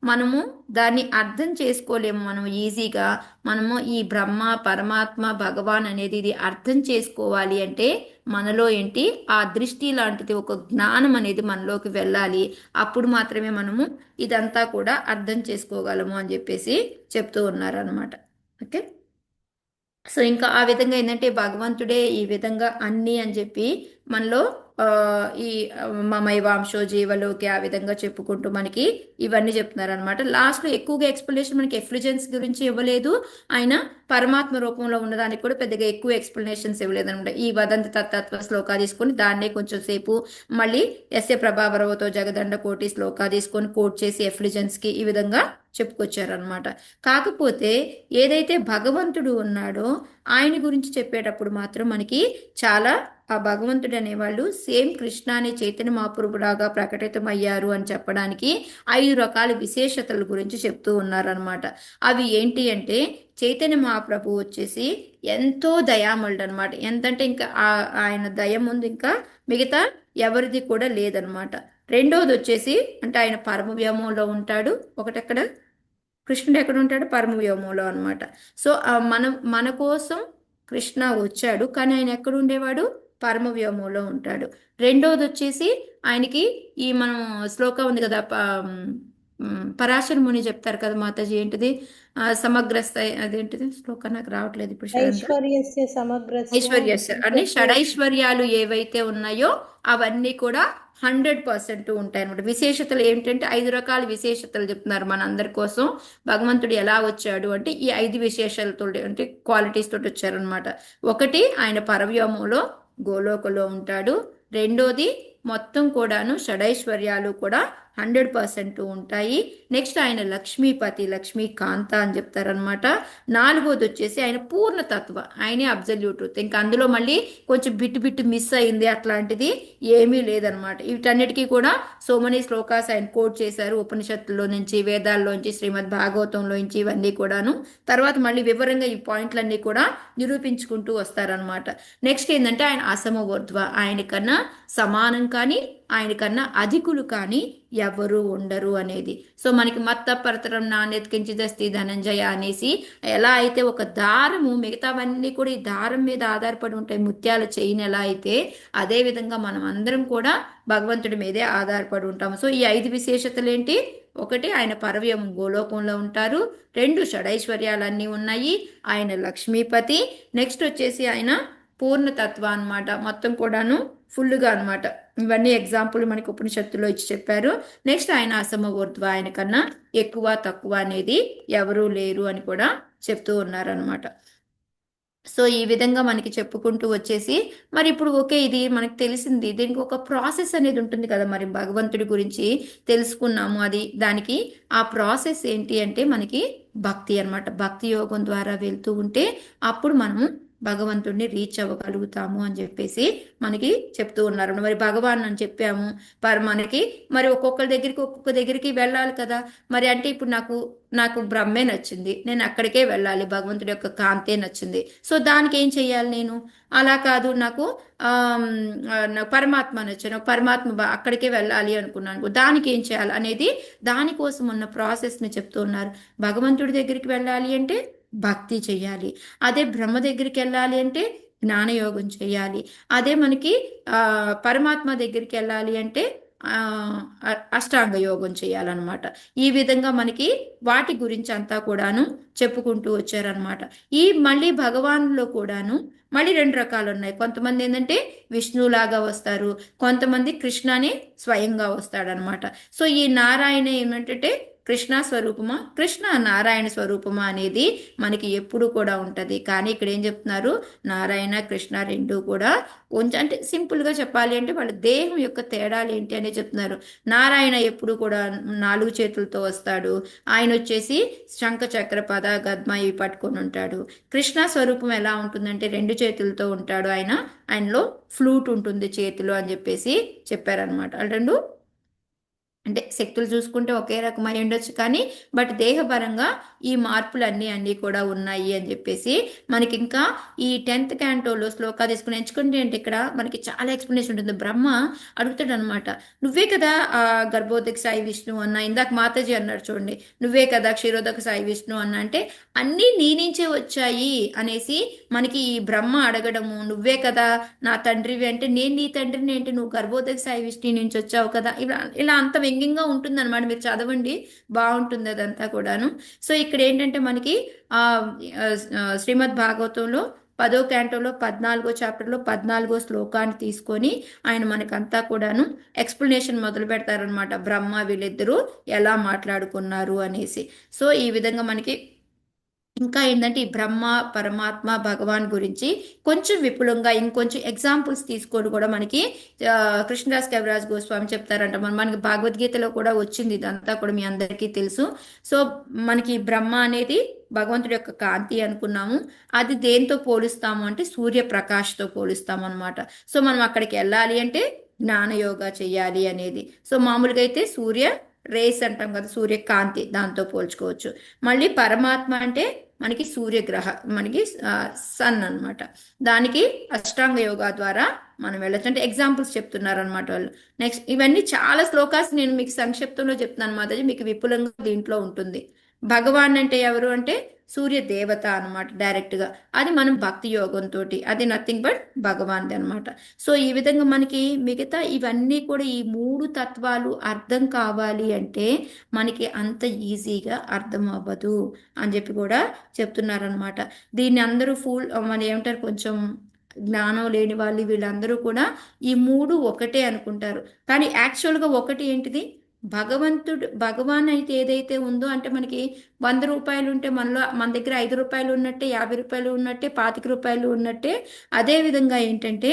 మనము దాన్ని అర్థం చేసుకోలేము మనం ఈజీగా. మనము ఈ బ్రహ్మ, పరమాత్మ, భగవాన్ అనేది ఇది అర్థం చేసుకోవాలి అంటే మనలో ఏంటి ఆ దృష్టి లాంటిది ఒక జ్ఞానం అనేది మనలోకి వెళ్ళాలి. అప్పుడు మాత్రమే మనము ఇదంతా కూడా అర్థం చేసుకోగలము అని చెప్పేసి చెప్తూ ఉన్నారు అనమాట. ఓకే, సో ఇంకా ఆ విధంగా ఏంటంటే భగవంతుడే ఈ విధంగా అన్నీ అని చెప్పి మనలో ఈ మమైవాంశో జీవలోకి ఆ విధంగా చెప్పుకుంటూ మనకి ఇవన్నీ చెప్తున్నారు అనమాట. లాస్ట్లో ఎక్కువగా ఎక్స్ప్లెనేషన్ మనకి ఎఫ్లిజెన్స్ గురించి ఇవ్వలేదు, ఆయన పరమాత్మ రూపంలో ఉన్నదానికి కూడా పెద్దగా ఎక్కువ ఎక్స్ప్లెనేషన్స్ ఇవ్వలేదు అనమాట. ఈ వదంతి తత్తత్వ శ్లోకా తీసుకొని దాన్నే కొంచెం సేపు మళ్ళీ యస్య ప్రభావరవతో జగదండ కోటి శ్లోకా తీసుకొని కోట్ చేసి ఎఫ్లిజెన్స్కి ఈ విధంగా చెప్పుకొచ్చారనమాట. కాకపోతే ఏదైతే భగవంతుడు ఉన్నాడో ఆయన గురించి చెప్పేటప్పుడు మాత్రం మనకి చాలా ఆ భగవంతుడు అనేవాళ్ళు సేమ్ కృష్ణ అనే చైతన్య మహాప్రభులాగా ప్రకటితమయ్యారు అని చెప్పడానికి 5 రకాల విశేషతల గురించి చెప్తూ ఉన్నారనమాట. అవి ఏంటి అంటే చైతన్య మహాప్రభు వచ్చేసి ఎంతో దయామలుడు అనమాట. ఎంతంటే ఇంకా ఆయన దయ ముందు ఇంకా మిగతా ఎవరిది కూడా లేదనమాట. రెండోది వచ్చేసి అంటే ఆయన పరమ వ్యోమంలో ఉంటాడు. ఒకటక్కడ కృష్ణుడు ఎక్కడ ఉంటాడు? పరమవ్యోమంలో అనమాట. సో మన కోసం కృష్ణ వచ్చాడు, కానీ ఆయన ఎక్కడ ఉండేవాడు? పరమవ్యోమంలో ఉంటాడు. రెండోది వచ్చేసి ఆయనకి ఈ మనం శ్లోకం ఉంది కదా, పరాశర ముని చెప్తారు కదా మాతాజీ, ఏంటిది సమగ్ర స్థాయి, అదేంటిది శ్లోకం నాకు రావట్లేదు ఇప్పుడు సడన్గా. ఐశ్వర్యస్య సమగ్రస్య ఐశ్వర్యస్య అన్ని షడైశ్వర్యాలు ఏవైతే ఉన్నాయో అవన్నీ కూడా 100% ఉంటాయి అనమాట. విశేషతలు ఏంటంటే 5 రకాల విశేషతలు చెప్తున్నారు మన అందరి కోసం. భగవంతుడు ఎలా వచ్చాడు అంటే ఈ 5 విశేషాలతో అంటే క్వాలిటీస్ తోటి వచ్చారనమాట. ఒకటి, ఆయన పరవ్యోమంలో గోలోకలో ఉంటాడు. రెండోది, మొత్తం కూడాను షడైశ్వర్యాలు కూడా 100% ఉంటాయి. నెక్స్ట్ ఆయన లక్ష్మీపతి, లక్ష్మీకాంత అని చెప్తారనమాట. నాలుగోది వచ్చేసి ఆయన పూర్ణతత్వ, ఆయనే అబ్జల్యూట్ ట్రూత్. ఇంకా అందులో మళ్ళీ కొంచెం బిట్టు మిస్ అయింది అట్లాంటిది ఏమీ లేదనమాట. వీటన్నిటికీ కూడా సో మెనీ శ్లోకాస్ ఆయన కోట్ చేశారు, ఉపనిషత్తుల్లో నుంచి, వేదాల్లోంచి, శ్రీమద్ భాగవతంలో నుంచి, ఇవన్నీ కూడాను. తర్వాత మళ్ళీ వివరంగా ఈ పాయింట్లన్నీ కూడా నిరూపించుకుంటూ వస్తారనమాట. నెక్స్ట్ ఏంటంటే ఆయన అసమవర్ధ్వ, ఆయనకన్నా సమానం కానీ ఆయనకన్నా అధికులు కానీ ఎవరు ఉండరు అనేది. సో మనకి మత్త పరతరం నాణ్యతకించిదస్తి ధనంజయ అనేసి ఎలా అయితే ఒక దారము, మిగతావన్నీ కూడా ఈ దారం మీద ఆధారపడి ఉంటాయి, ముత్యాల చైన్ ఎలా అయితే, అదే విధంగా మనం అందరం కూడా భగవంతుడి మీదే ఆధారపడి ఉంటాము. సో ఈ 5 విశేషతలు ఏంటి? ఒకటి, ఆయన పరవ్యం గోలోకంలో ఉంటారు. 2, షడైశ్వర్యాలన్నీ ఉన్నాయి. ఆయన లక్ష్మీపతి. నెక్స్ట్ వచ్చేసి ఆయన పూర్ణతత్వ అనమాట, మొత్తం కూడాను ఫుల్గా అనమాట. ఇవన్నీ ఎగ్జాంపుల్ మనకి ఉపనిషత్తులో ఇచ్చి చెప్పారు. నెక్స్ట్ ఆయన అసమవర్ధ్వ, ఆయన కన్నా ఎక్కువ తక్కువ అనేది ఎవరూ లేరు అని కూడా చెప్తూ ఉన్నారనమాట. సో ఈ విధంగా మనకి చెప్పుకుంటూ వచ్చేసి మరి ఇప్పుడు ఓకే, ఇది మనకు తెలిసింది, దీనికి ఒక ప్రాసెస్ అనేది ఉంటుంది కదా. మరి భగవంతుడి గురించి తెలుసుకున్నాము, అది దానికి ఆ ప్రాసెస్ ఏంటి అంటే మనకి భక్తి అనమాట. భక్తి యోగం ద్వారా వెళ్తూ ఉంటే అప్పుడు మనము భగవంతుడిని రీచ్ అవ్వగలుగుతాము అని చెప్పేసి మనకి చెప్తూ ఉన్నారు. మరి భగవాన్ అని చెప్పాము, మనకి మరి ఒక్కొక్క దగ్గరికి వెళ్ళాలి కదా. మరి అంటే ఇప్పుడు నాకు బ్రహ్మే నచ్చింది, నేను అక్కడికే వెళ్ళాలి, భగవంతుడి యొక్క కాంతే నచ్చింది. సో దానికి ఏం చెయ్యాలి నేను? అలా కాదు, నాకు పరమాత్మ నచ్చాను, పరమాత్మ అక్కడికే వెళ్ళాలి అనుకున్నాను, దానికి ఏం చేయాలి అనేది దానికోసం ఉన్న ప్రాసెస్ని చెప్తూ ఉన్నారు. భగవంతుడి దగ్గరికి వెళ్ళాలి అంటే భక్తి చెయ్యాలి. అదే బ్రహ్మ దగ్గరికి వెళ్ళాలి అంటే జ్ఞానయోగం చేయాలి. అదే మనకి పరమాత్మ దగ్గరికి వెళ్ళాలి అంటే అష్టాంగ యోగం చేయాలన్నమాట. ఈ విధంగా మనకి వాటి గురించి అంతా కూడాను చెప్పుకుంటూ వచ్చారనమాట. ఈ మళ్ళీ భగవాన్లో కూడాను మళ్ళీ 2 రకాలు ఉన్నాయి. కొంతమంది ఏంటంటే విష్ణులాగా వస్తారు, కొంతమంది కృష్ణనే స్వయంగా వస్తాడనమాట. సో ఈ నారాయణ ఏమంటే కృష్ణ స్వరూపమా, కృష్ణ నారాయణ స్వరూపమా అనేది మనకి ఎప్పుడు కూడా ఉంటుంది. కానీ ఇక్కడ ఏం చెప్తున్నారు? నారాయణ కృష్ణ రెండూ కూడా కొంచెం అంటే సింపుల్గా చెప్పాలి అంటే వాళ్ళ దేహం యొక్క తేడాలు ఏంటి అనేది చెప్తున్నారు. నారాయణ ఎప్పుడు కూడా 4 చేతులతో వస్తాడు, ఆయన వచ్చేసి శంఖ చక్ర పద గద్మ ఇవి పట్టుకొని ఉంటాడు. కృష్ణ స్వరూపం ఎలా ఉంటుందంటే 2 చేతులతో ఉంటాడు, ఆయనలో ఫ్లూట్ ఉంటుంది చేతిలో అని చెప్పేసి చెప్పారనమాట. రెండు అంటే శక్తులు చూసుకుంటే ఒకే రకమై ఉండొచ్చు, కానీ బట్ దేహపరంగా ఈ మార్పులు అన్నీ కూడా ఉన్నాయి అని చెప్పేసి మనకి ఇంకా ఈ 10th క్యాంటోలో శ్లోకా తీసుకుని ఎంచుకుంటే అంటే ఇక్కడ మనకి చాలా ఎక్స్ప్లెనేషన్ ఉంటుంది. బ్రహ్మ అడుగుతాడు అనమాట, నువ్వే కదా గర్భోదక సాయి విష్ణు అన్న, ఇందాక మాతాజీ అన్నారు చూడండి, నువ్వే కదా క్షీరోదక సాయి విష్ణు అన్న, అంటే అన్నీ నీ నుంచే వచ్చాయి అనేసి మనకి ఈ బ్రహ్మ అడగడము. నువ్వే కదా నా తండ్రివి అంటే నేను నీ తండ్రిని ఏంటి, నువ్వు గర్భోదక సాయి విష్ణు నుంచి వచ్చావు కదా, ఇలా అంత వ్యంగ్యంగా ఉంటుంది అనమాట. మీరు చదవండి, బాగుంటుంది అదంతా కూడాను. సో ఇక్కడ ఏంటంటే మనకి శ్రీమద్ భాగవతంలో 10వ క్యాంటోలో 14వ చాప్టర్లో 14వ శ్లోకాన్ని తీసుకొని ఆయన మనకంతా కూడాను ఎక్స్ప్లెనేషన్ మొదలు పెడతారనమాట, బ్రహ్మ వీళ్ళిద్దరూ ఎలా మాట్లాడుకున్నారు అనేసి. సో ఈ విధంగా మనకి ఇంకా ఏంటంటే ఈ బ్రహ్మ పరమాత్మ భగవాన్ గురించి కొంచెం విపులంగా ఇంకొంచెం ఎగ్జాంపుల్స్ తీసుకొని కూడా మనకి కృష్ణదాస్ కవిరాజ్ గోస్వామి చెప్తారంట. మనకి భగవద్గీతలో కూడా వచ్చింది, ఇదంతా కూడా మీ అందరికీ తెలుసు. సో మనకి బ్రహ్మ అనేది భగవంతుడి యొక్క కాంతి అనుకున్నాము. అది దేంతో పోలుస్తాము అంటే సూర్యప్రకాష్తో పోలుస్తాము అనమాట. సో మనం అక్కడికి వెళ్ళాలి అంటే జ్ఞానయోగా చెయ్యాలి అనేది. సో మామూలుగా అయితే సూర్య రేస్ అంటాం కదా, సూర్యకాంతి, దాంతో పోల్చుకోవచ్చు. మళ్ళీ పరమాత్మ అంటే మనకి సూర్యగ్రహ, మనకి సన్ అనమాట. దానికి అష్టాంగ యోగా ద్వారా మనం వెళ్ళచ్చు అంటే ఎగ్జాంపుల్స్ చెప్తున్నారు అనమాట వాళ్ళు. నెక్స్ట్ ఇవన్నీ చాలా శ్లోకాస్ నేను మీకు సంక్షిప్తంలో చెప్తున్నాను మాతాజీ, మీకు విపులంగా దీంట్లో ఉంటుంది. భగవాన్ అంటే ఎవరు అంటే సూర్య దేవత అనమాట డైరెక్ట్గా. అది మనం భక్తి యోగంతో, అది నథింగ్ బట్ భగవాన్ది అనమాట. సో ఈ విధంగా మనకి మిగతా ఇవన్నీ కూడా ఈ 3 తత్వాలు అర్థం కావాలి అంటే మనకి అంత ఈజీగా అర్థం అవ్వదు అని చెప్పి కూడా చెప్తున్నారనమాట. దీన్ని అందరూ మన ఏమంటారు, కొంచెం జ్ఞానం లేని వాళ్ళు వీళ్ళందరూ కూడా ఈ 3 ఒకటే అనుకుంటారు. కానీ యాక్చువల్గా ఒకటి ఏంటిది, భగవాన్ అయితే ఏదైతే ఉందో అంటే మనకి 100 రూపాయలు ఉంటే మన దగ్గర 5 రూపాయలు ఉన్నట్టే, 50 రూపాయలు ఉన్నట్టే, 25 రూపాయలు ఉన్నట్టే. అదే విధంగా ఏంటంటే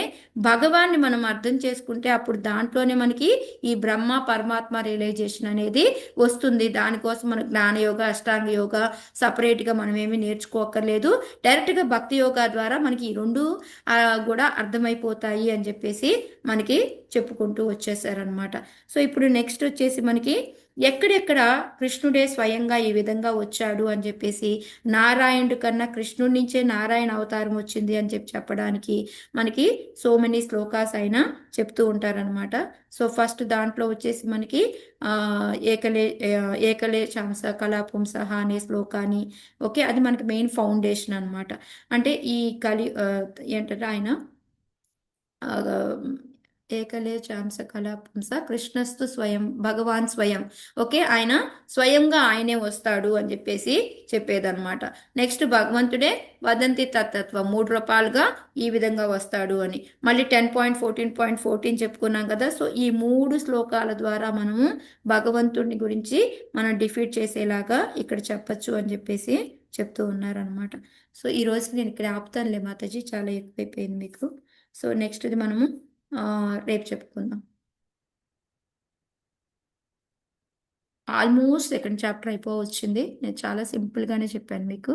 భగవాన్ని మనం అర్థం చేసుకుంటే అప్పుడు దాంట్లోనే మనకి ఈ బ్రహ్మ పరమాత్మ రియలైజేషన్ అనేది వస్తుంది. దానికోసం మన జ్ఞానయోగ, అష్టాంగ యోగ సపరేట్గా మనం ఏమీ నేర్చుకోక్కర్లేదు. డైరెక్ట్గా భక్తి యోగా ద్వారా మనకి ఈ 2 కూడా అర్థమైపోతాయి అని చెప్పేసి మనకి చెప్పుకుంటూ వచ్చేసారనమాట. సో ఇప్పుడు నెక్స్ట్ వచ్చేసి మనకి ఎక్కడెక్కడ కృష్ణుడే స్వయంగా ఈ విధంగా వచ్చాడు అని చెప్పేసి, నారాయణుడి కన్నా కృష్ణుడి నుంచే నారాయణ అవతారం వచ్చింది అని చెప్పడానికి మనకి సో మెనీ శ్లోకాస్ అయినా చెప్తూ ఉంటారనమాట. సో ఫస్ట్ దాంట్లో వచ్చేసి మనకి ఏకలే చాంస కళాపుంస అనే శ్లోకాన్ని, ఓకే, అది మనకి మెయిన్ ఫౌండేషన్ అనమాట. అంటే ఈ ఏంటంటే ఆయన ఏకలే చాంస కళాపుంస కృష్ణస్తు స్వయం భగవాన్ స్వయం, ఓకే, ఆయన స్వయంగా ఆయనే వస్తాడు అని చెప్పేసి చెప్పేదన్నమాట. నెక్స్ట్ భగవంతుడే వదంతి తత్వ 3 రూపాయలుగా ఈ విధంగా వస్తాడు అని. మళ్ళీ 10.14.14 చెప్పుకున్నాం కదా. సో ఈ 3 శ్లోకాల ద్వారా మనము భగవంతుడిని గురించి మనం డిఫీట్ చేసేలాగా ఇక్కడ చెప్పచ్చు అని చెప్పేసి చెప్తూ ఉన్నారనమాట. సో ఈ రోజుకి నేను ఇక్కడ ఆపుతానులే మాతాజీ, చాలా ఎక్కువైపోయింది మీకు. సో నెక్స్ట్ ఇది మనము రేపు చెప్పుకుందాం. ఆల్మోస్ట్ సెకండ్ చాప్టర్ అయిపోవచ్చింది. నేను చాలా సింపుల్గానే చెప్పాను మీకు.